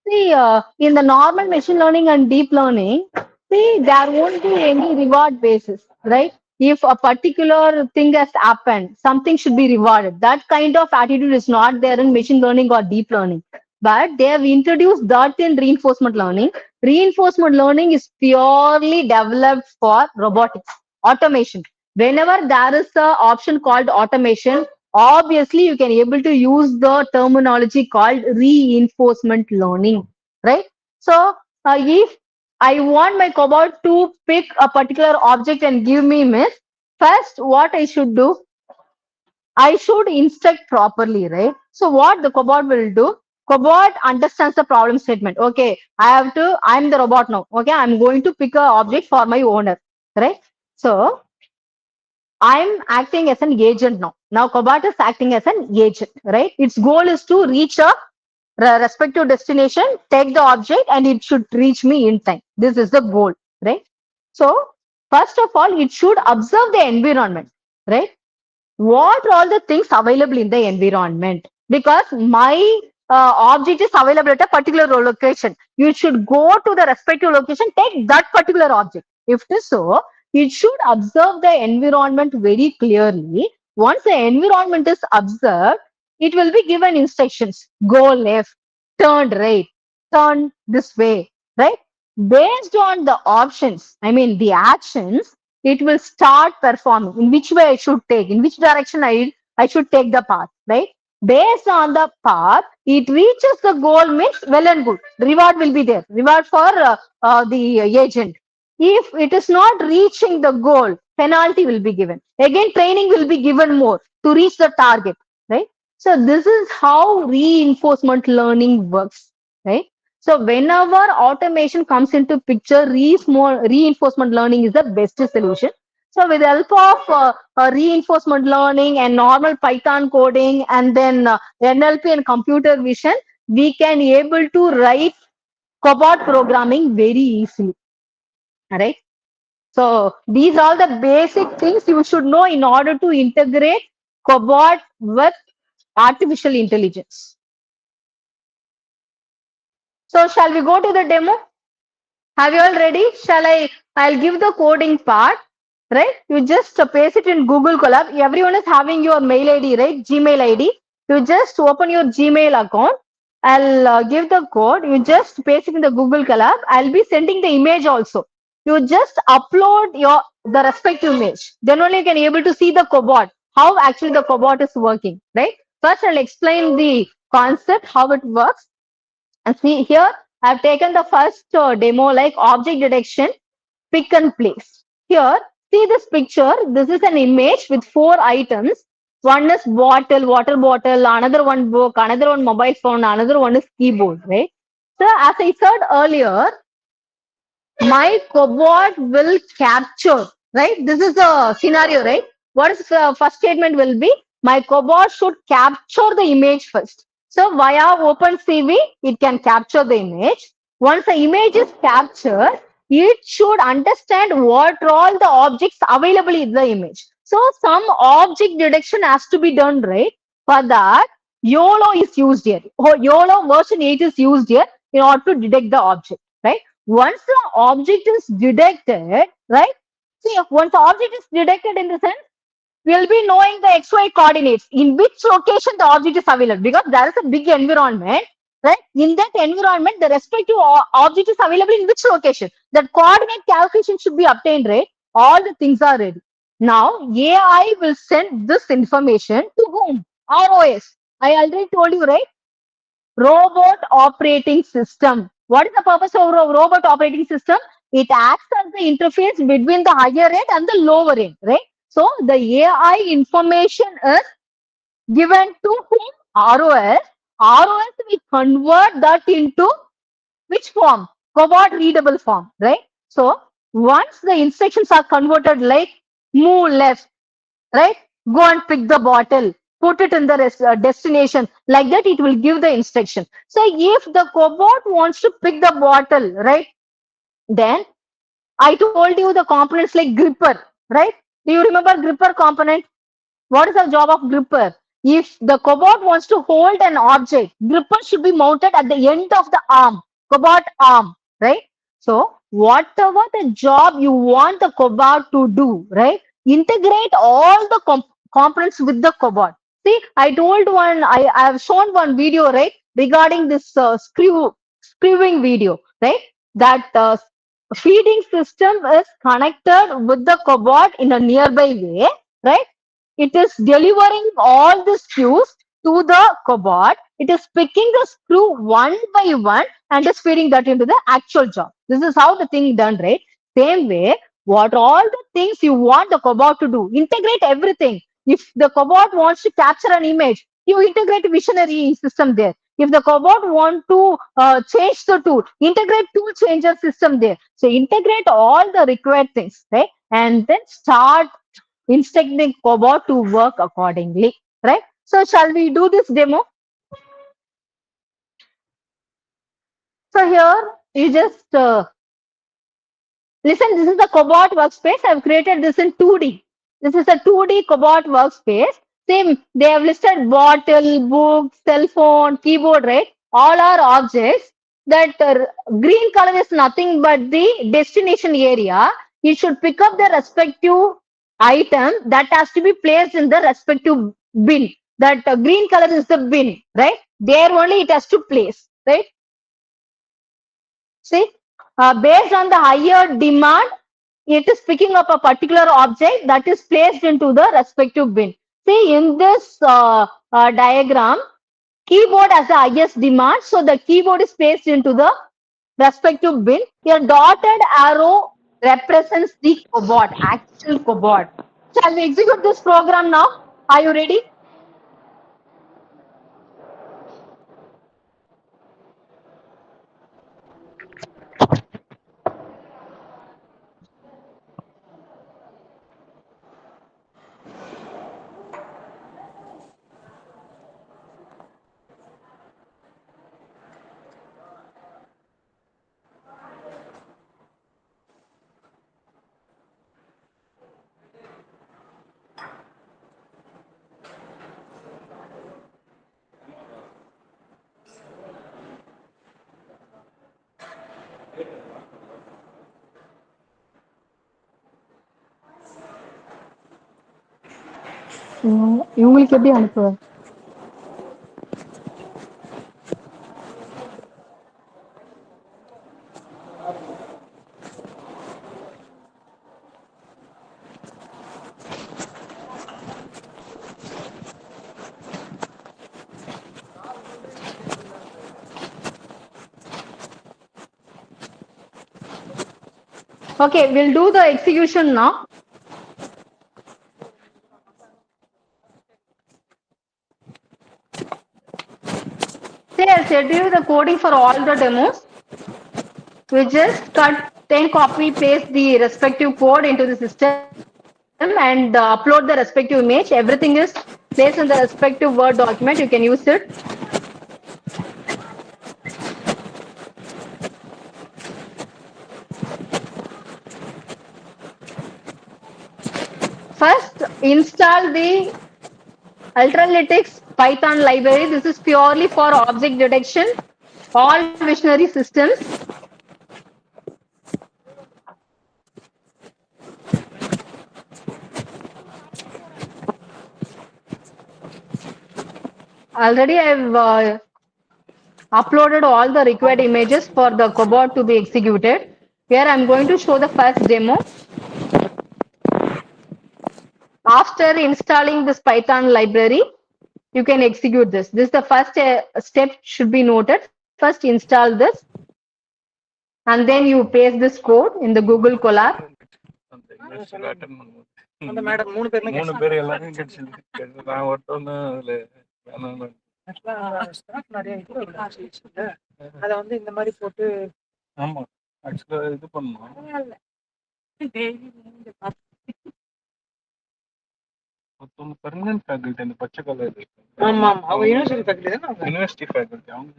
See, in the normal machine learning and deep learning, see, there won't be any reward basis, right? If a particular thing has happened, something should be rewarded. That kind of attitude is not there in machine learning or deep learning. But they have introduced that in reinforcement learning. Reinforcement learning is purely developed for robotics, automation. Whenever there is an option called automation, obviously you can able to use the terminology called reinforcement learning, right? So if I want my cobot to pick a particular object and give me miss, first what I should do, I should instruct properly, right? So what the cobot will do, cobot understands the problem statement. Okay, I'm the robot now. Okay, I'm going to pick a object for my owner, right? So I'm acting as an agent now. Now Cobot is acting as an agent, right? Its goal is to reach a respective destination, take the object, and it should reach me in time. This is the goal, right? So first of all, it should observe the environment, right? What are all the things available in the environment? Because my object is available at a particular location. You should go to the respective location, take that particular object. If it is so, it should observe the environment very clearly. Once the environment is observed, it will be given instructions. Go left, turn right, turn this way, right? Based on the options, I mean the actions, it will start performing in which way I should take, in which direction I should take the path, right? Based on the path, it reaches the goal means well and good. Reward will be there. Reward for the agent. If it is not reaching the goal, penalty will be given. Again, training will be given more to reach the target, right? So this is how reinforcement learning works, right? So whenever automation comes into picture, reinforcement learning is the best solution. So with the help of reinforcement learning and normal Python coding and then NLP and computer vision, we can able to write cobot programming very easily. All right. So these are the basic things you should know in order to integrate cobot with artificial intelligence. So shall we go to the demo? Have you all ready? I'll give the coding part, right? You just paste it in Google Colab. Everyone is having your mail ID, right? Gmail ID. You just open your Gmail account. I'll give the code. You just paste it in the Google Colab. I'll be sending the image also. You just upload the respective image. Then only you can able to see the cobot, how actually the cobot is working, right? First, I'll explain the concept, how it works. And see here, I've taken the first demo like object detection, pick and place. Here, see this picture. This is an image with 4 items. One is bottle, water bottle, another one book, another one mobile phone, another one is keyboard, right? So as I said earlier, my cobot will capture, right? This is the scenario, right? What is the first statement will be? My cobot should capture the image first. So via OpenCV, it can capture the image. Once the image is captured, it should understand what are all the objects available in the image. So some object detection has to be done, right? For that, YOLO is used here. YOLO version 8 is used here in order to detect the object, right? Once the object is detected, right? See, once the object is detected in the sense, we'll be knowing the XY coordinates, in which location the object is available, because there is a big environment, right? In that environment, the respective object is available in which location. That coordinate calculation should be obtained, right? All the things are ready. Now AI will send this information to whom? ROS. I already told you, right? Robot operating system. What is the purpose of robot operating system? It acts as the interface between the higher end and the lower end, right? So the AI information is given to whom? ROS. ROS will convert that into which form? Cobot readable form, right? So once the instructions are converted like move left, right? Go and pick the bottle, put it in the destination. Like that, it will give the instruction. So if the cobot wants to pick the bottle, right? Then I told you the components like gripper, right? Do you remember gripper component? What is the job of gripper? If the cobot wants to hold an object, gripper should be mounted at the end of the arm, cobot arm, right? So, whatever the job you want the cobot to do, right? Integrate all the components with the cobot. See, I have shown one video, right, regarding this screwing video, right? That feeding system is connected with the cobot in a nearby way, right? It is delivering all the screws to the cobot. It is picking the screw one by one and is feeding that into the actual job. This is how the thing done, right? Same way, what all the things you want the cobot to do, integrate everything. If the cobot wants to capture an image, you integrate visionary system there. If the cobot want to change the tool, integrate tool changer system there. So integrate all the required things, right? And then start instructing cobot to work accordingly, right? So shall we do this demo? So here you just listen. This is the cobot workspace. I've created this in 2D. This is a 2D cobot workspace. Same, they have listed bottle, book, cell phone, keyboard, right? All are objects. That green color is nothing but the destination area. You should pick up the respective item that has to be placed in the respective bin. That green color is the bin, right? There only it has to place, right? See, based on the higher demand, it is picking up a particular object that is placed into the respective bin. See, in this diagram, keyboard has the highest demand, so the keyboard is placed into the respective bin. Your dotted arrow represents the cobot, actual cobot. Shall we execute this program now? Are you ready? இவங்களுக்கு எப்படி அனுப்புவேன்? Okay, we'll do the execution now. See, I'll schedule the coding for all the demos. We just cut 10 copy paste the respective code into the system and upload the respective image. Everything is placed in the respective Word document. You can use it. First, install the Ultralytics Python library. This is purely for object detection, all visionary systems. Already I've uploaded all the required images for the cobot to be executed. Here I'm going to show the first demo. after installing this Python library, you can execute this. This is the first step should be noted. First install this and then you paste this code in the Google Colab. அந்த madam 3 பேர் எல்லாரும் கிடைச்சது. நான் ஒருத்தவங்க அதுல நிறைய அத வந்து இந்த மாதிரி போட்டு ஆமா ஆக்சுவலா இது பண்ணோம். ஒருத்தவங்க பெர்மனன்ட் ஃபேக்கல்டி அந்த பச்சை கலர் ஆமா ஆமா அவங்க யூனிவர்சிட்டி ஃபேக்கல்டி தானே யூனிவர்சிட்டி ஃபேக்கல்டி அவங்க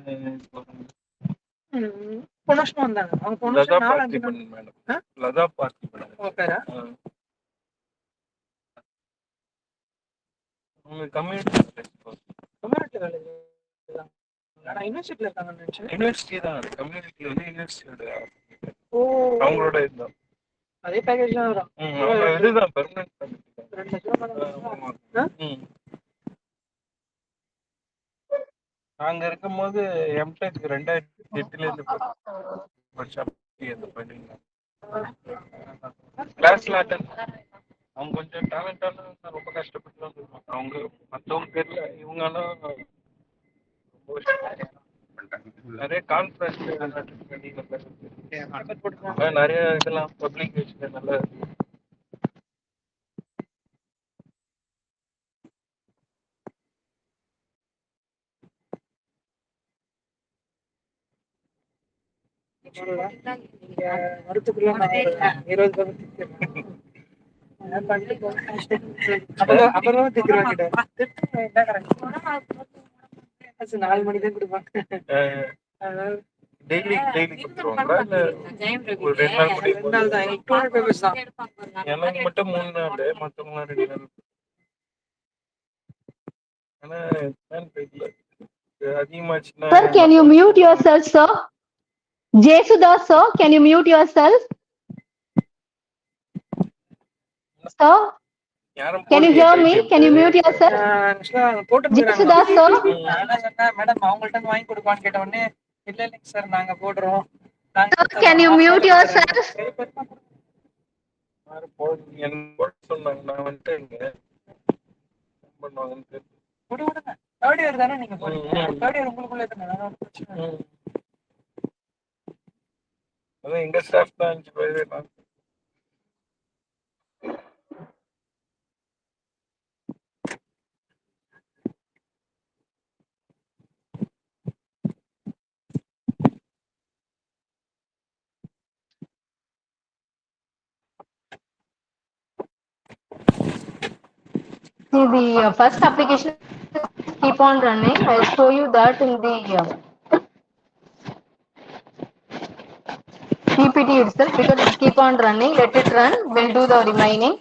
பொனோஷன் வந்தாங்க அவங்க பொனோஷன் 4 மேடம் லதா பார்ட்டி மேடம் ஓகேரா அவங்க கம்யூனிட்டி காலேஜ் நான் யூனிவர்சிட்டில இருக்காங்கன்னு நினைச்சேன். யூனிவர்சிட்டி தான் கம்யூனிட்டி வந்து யூனிவர்சிட்டியோட ஓ அவங்களோட இதுதான் அதே பேக்கேஜ் தான் வரும். இதுதான் பெர்மனன்ட் நாங்க இருக்கும்போது எம்டெக் 2008 இருந்து கிளாஸ்ல அவங்க கொஞ்சம் டேலண்டான ரொம்ப கஷ்டப்பட்டு வந்துருவாங்க. அவங்க மற்றவங்க பேர்ல இவங்களும் நிறைய கான்ஃபரன்ஸ் நிறைய இதெல்லாம் பப்ளிகேஷன் நல்லா நாலு மணிக்கு தான் கொடுப்பாங்க. டெய்லி கொடுத்துருவாங்களா இல்ல ஒரு 2 நாள் 2 நாள் தான். எனக்கு மட்டும் 3 நாள் மற்றவங்க 2 நாள். ஆனா அதிகமாச்சுன்னா Sir, can you mute yourself, sir? Jesudas, sir, can you mute yourself? Sir, can you hear me? Can you mute yourself? Jesudas, sir. Madam அவங்கள்ட்ட வாங்கி கொடுப்பான்னு கேட்ட உடனே இல்ல இல்லைங்க சார் நாங்க போடுறோம். Sir, can you mute yourself? சொன்னாங்க நான் வந்துட்டு இங்க பண்ணுவாங்கன்னு விடுங்க. தேர்ட் இயர் தானே நீங்க போறீங்க. தேர்ட் இயர் உங்களுக்குள்ளே தானே. அதான் எங்க ஸ்டாஃப் தான் 5 பேர் நான் See, the first application keep on running. I'll show you that in the PPT itself because it keep on running. Let it run. We'll do the remaining.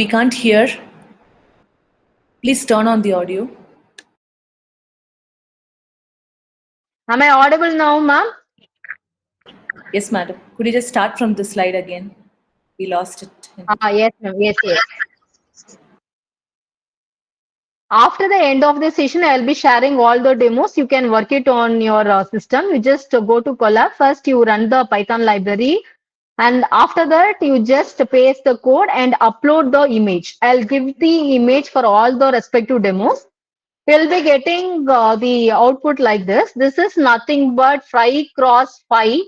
We can't hear. Please turn on the audio. Am I audible now, ma'am? Yes, madam. Could you just start from the slide again? We lost it. Yes, ma'am. Yes. After the end of the session, I'll be sharing all the demos. You can work it on your system. You just go to Colab. First, you run the Python library. And after that, you just paste the code and upload the image. I'll give the image for all the respective demos. We'll be getting the output like this. This is nothing but 5 cross 5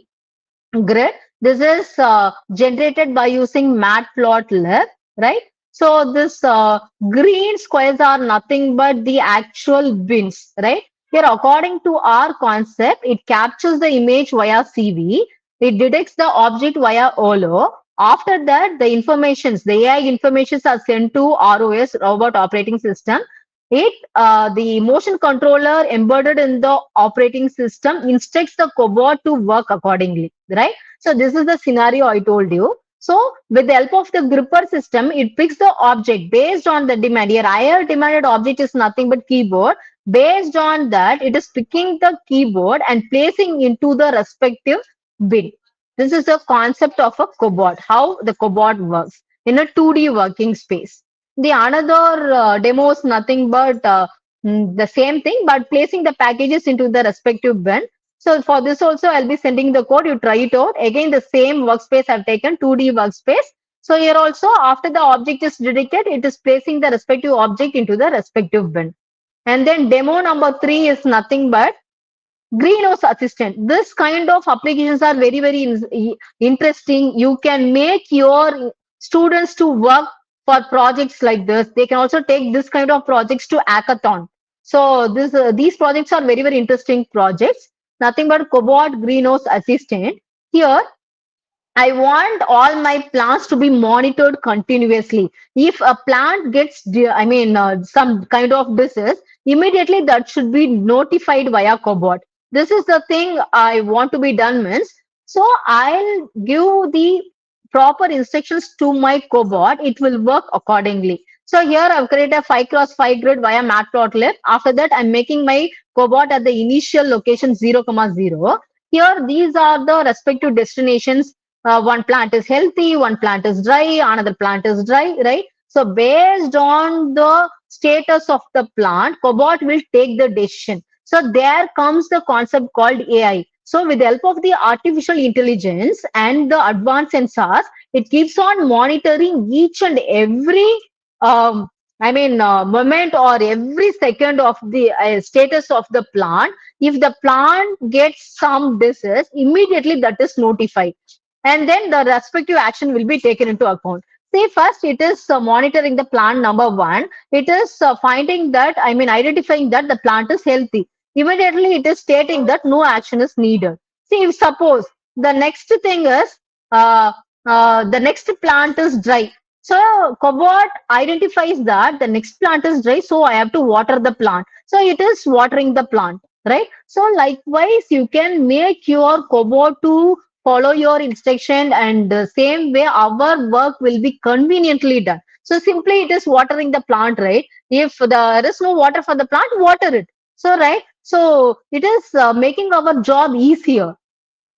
grid. This is generated by using matplotlib, right? So this green squares are nothing but the actual bins, right? Here, according to our concept, it captures the image via CV. It detects the object via OLO. After that, the informations, the AI informations are sent to ROS, Robot Operating System. The motion controller embedded in the operating system instructs the cobot to work accordingly, right? So this is the scenario I told you. So with the help of the gripper system, it picks the object based on the demand. Here, higher demanded object is nothing but keyboard. Based on that, it is picking the keyboard and placing into the respective bin. This is the concept of a cobot, how the cobot works in a 2D working space. The another demo is nothing but the same thing, but placing the packages into the respective bin. So for this also, I'll be sending the code. You try it out. Again, the same workspace I've taken, 2D workspace. So here also, after the object is detected, it is placing the respective object into the respective bin. And then demo number 3 is nothing but greenhouse assistant. This kind of applications are very, very interesting. You can make your students to work for projects like this. They can also take this kind of projects to hackathon. So these projects are very, very interesting projects. Nothing but cobot greenhouse assistant. Here, I want all my plants to be monitored continuously. If a plant gets, some kind of disease, immediately that should be notified via cobot. This is the thing I want to be done means. So I'll give the proper instructions to my cobot. It will work accordingly. So here I've created a 5 cross 5 grid via matplotlib. After that, I'm making my cobot at the initial location 0, 0. Here, these are the respective destinations. One plant is healthy, one plant is dry, another plant is dry, right? So based on the status of the plant, cobot will take the decision. So there comes the concept called AI. So with the help of the artificial intelligence and the advanced sensors, it keeps on monitoring each and every moment or every second of the status of the plant. If the plant gets some disease, immediately that is notified, and then the respective action will be taken into account. See, first it is monitoring the plant number 1. It is finding that, identifying that the plant is healthy. Immediately it is stating that no action is needed. See, if suppose the next thing is the next plant is dry. So cobot identifies that the next plant is dry, so I have to water the plant. So it is watering the plant, right? So likewise, you can make your cobot to follow your instruction, and the same way our work will be conveniently done. So simply it is watering the plant, right? If there is no water for the plant, water it. So right, so it is making our job easier.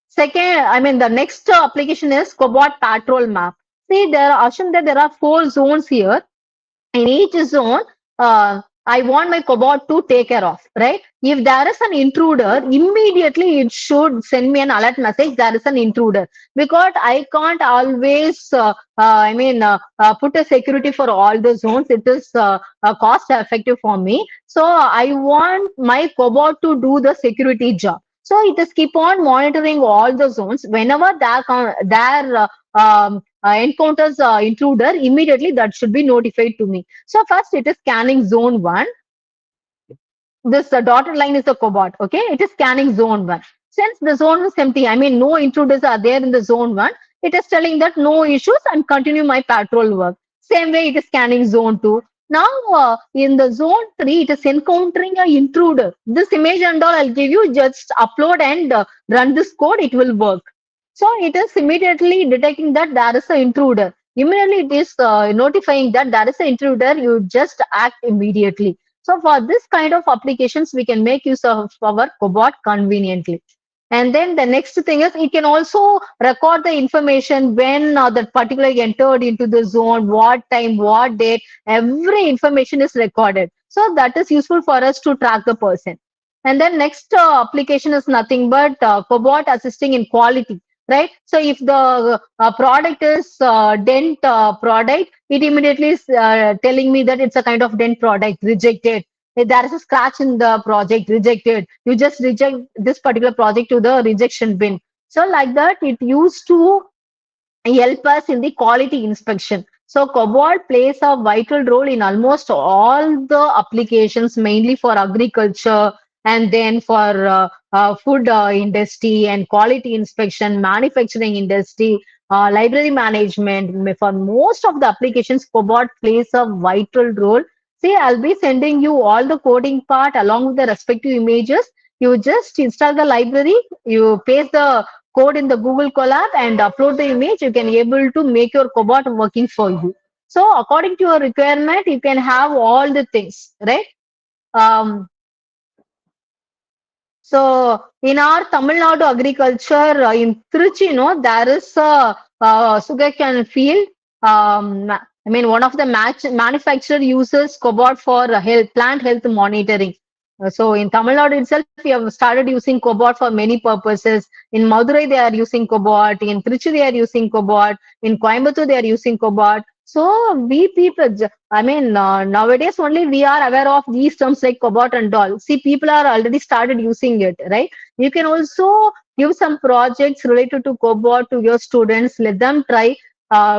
Second, the next application is cobot patrol map. See, there are assume that there are 4 zones here. In each zone, I want my cobot to take care of, right? If there is an intruder, immediately it should send me an alert message, there is an intruder, because I can't always put a security for all the zones. It is cost effective for me. So I want my cobot to do the security job. So it is keep on monitoring all the zones. Whenever there encounters intruder, immediately that should be notified to me. So first it is scanning zone 1. This dotted line is the cobot, okay? It is scanning zone 1. Since the zone is empty, no intruders are there in the zone 1, it is telling that no issues and continue my patrol work. Same way it is scanning zone 2. Now in the zone 3, it is encountering an intruder. This image and all I'll give you, just upload and run this code, it will work. So it is immediately detecting that there is an intruder. Immediately it is notifying that there is an intruder, you just act immediately. So for this kind of applications, we can make use of our cobot conveniently. And then the next thing is, it can also record the information when that particular entered into the zone, what time, what date, every information is recorded. So that is useful for us to track the person. And then next application is nothing but cobot assisting in quality, right? So if the product is dent product, it immediately is telling me that it's a kind of dent product, rejected. If there is a scratch in the project, rejected. You just reject this particular project to the rejection bin. So like that, it used to help us in the quality inspection. So cobalt plays a vital role in almost all the applications, mainly for agriculture and then for food industry and quality inspection, manufacturing industry, library management. For most of the applications, cobalt plays a vital role. See, I'll be sending you all the coding part along with the respective images. You just install the library, you paste the code in the Google Colab and upload the image, you can able to make your cobot working for you. So according to your requirement, you can have all the things, right? Um, so in our Tamil Nadu agriculture in Trichy, there is a sugarcane field. I mean, one of the manufacturer uses cobalt for health, plant health monitoring. So in Tamil Nadu itself, we have started using cobalt for many purposes. In Madurai, they are using cobalt. In Trichy, they are using cobalt. In Coimbatore, they are using cobalt. So we people, I mean, nowadays only we are aware of these terms like cobalt and all. See, people are already started using it, right? You can also give some projects related to cobalt to your students. Let them try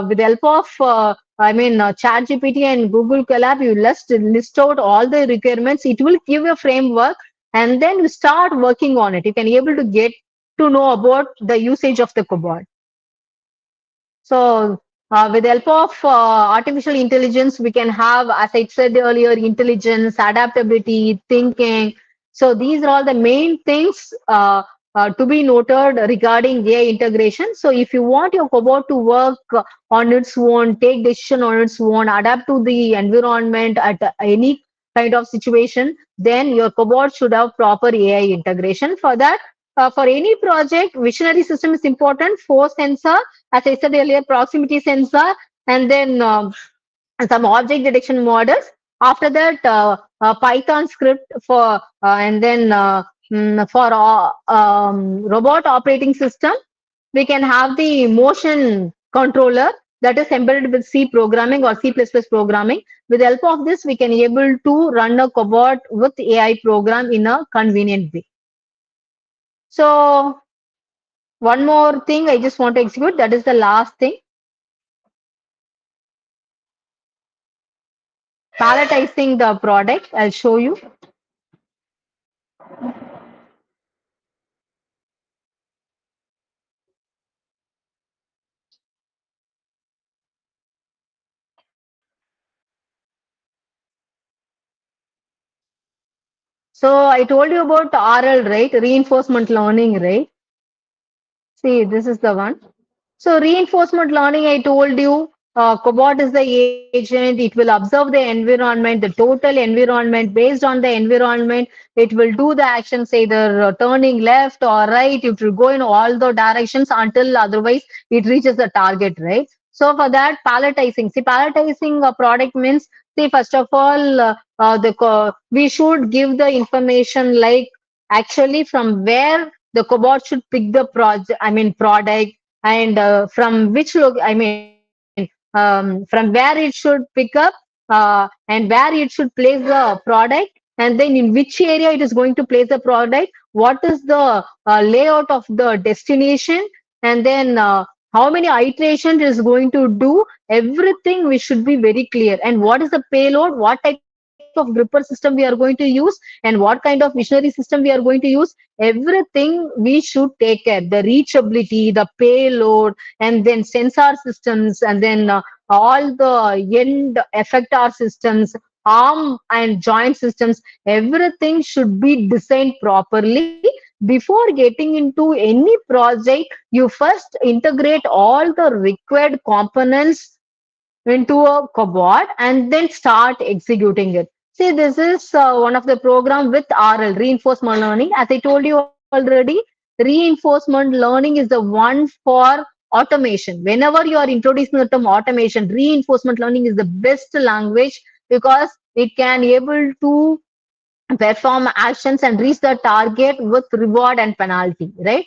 with the help of ChatGPT and Google Colab. You list out all the requirements. It will give a framework, and then you start working on it. You can able to get to know about the usage of the cobalt. So, with the help of artificial intelligence, we can have, as I said earlier, intelligence, adaptability, thinking. So, these are all the main things to be noted regarding AI integration. So, if you want your cobot to work on its own, take decision on its own, adapt to the environment at any kind of situation, then your cobot should have proper AI integration. For that, for any project, visionary system is important. Force sensor, as I said earlier, proximity sensor, and then some object detection models. After that, Python script for, and then for robot operating system, we can have the motion controller that is embedded with C programming or C++ programming. With the help of this, we can able to run a cobot with AI program in a convenient way. So one more thing I just want to execute, that is the last thing. Palletizing the product, I'll show you. So I told you about RL, right? Reinforcement learning, right? See, this is the one. So reinforcement learning, I told you, cobot is the agent. It will observe the environment, the total environment. Based on the environment, it will do the actions either turning left or right. It will go in all the directions until otherwise it reaches the target, right? So for that, palletizing. See, palletizing a product means, see, first of all, we should give the information like actually from where the cobot should pick the product, and from which from where it should pick up, and where it should place the product, and then in which area it is going to place the product, what is the layout of the destination, and then how many iterations it is going to do. Everything we should be very clear. And what is the payload, what type of gripper system we are going to use, and what kind of visionary system we are going to use. Everything we should take care, the reachability, the payload, and then sensor systems, and then all the end effector systems, arm and joint systems. Everything should be designed properly. Before getting into any project, you first integrate all the required components into a cobot and then start executing it. See, this is one of the program with RL, reinforcement learning. As I told you already, reinforcement learning is the one for automation. Whenever you are introducing the term automation, reinforcement learning is the best language, because it can able to perform actions and reach the target with reward and penalty, right?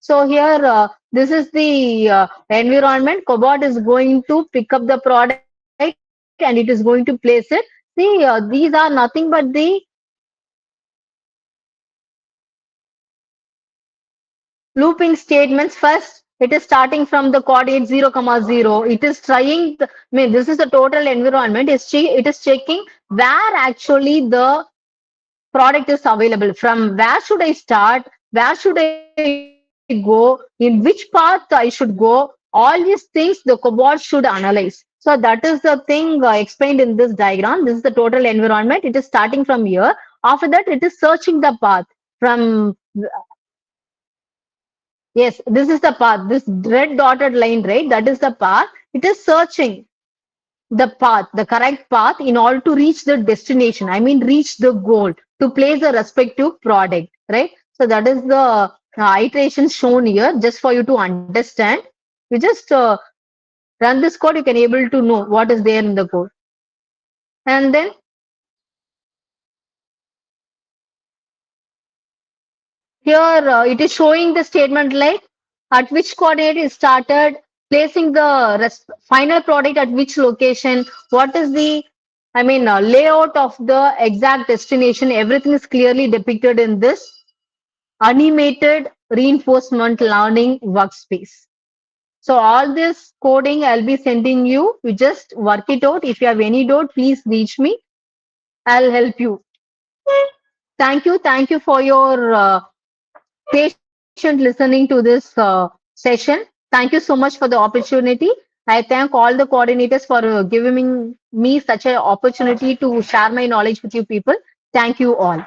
So here, this is the environment. Cobot is going to pick up the product and it is going to place it. See, these are nothing but the looping statements. First, it is starting from the coordinate 0, comma 0. It is trying, this is the total environment. It is checking where actually the product is available. From where should I start? Where should I go? In which path I should go? All these things the cobot should analyze. So that is the thing explained in this diagram. This is the total environment. It is starting from here. After that, it is searching the path from. Yes, this is the path. This red dotted line, right? That is the path. It is searching the path, the correct path in order to reach the destination. I mean, reach the goal to place the respective product, right? So that is the iteration shown here just for you to understand. You just run this code, you can able to know what is there in the code. And then here it is showing the statement like at which coordinate is started, placing the final product at which location, what is the layout of the exact destination. Everything is clearly depicted in this animated reinforcement learning workspace. So all this coding I'll be sending you. You just work it out. If you have any doubt, please reach me. I'll help you. Thank you. Thank you for your patient listening to this session. Thank you so much for the opportunity. I thank all the coordinators for giving me such an opportunity to share my knowledge with you people. Thank you all.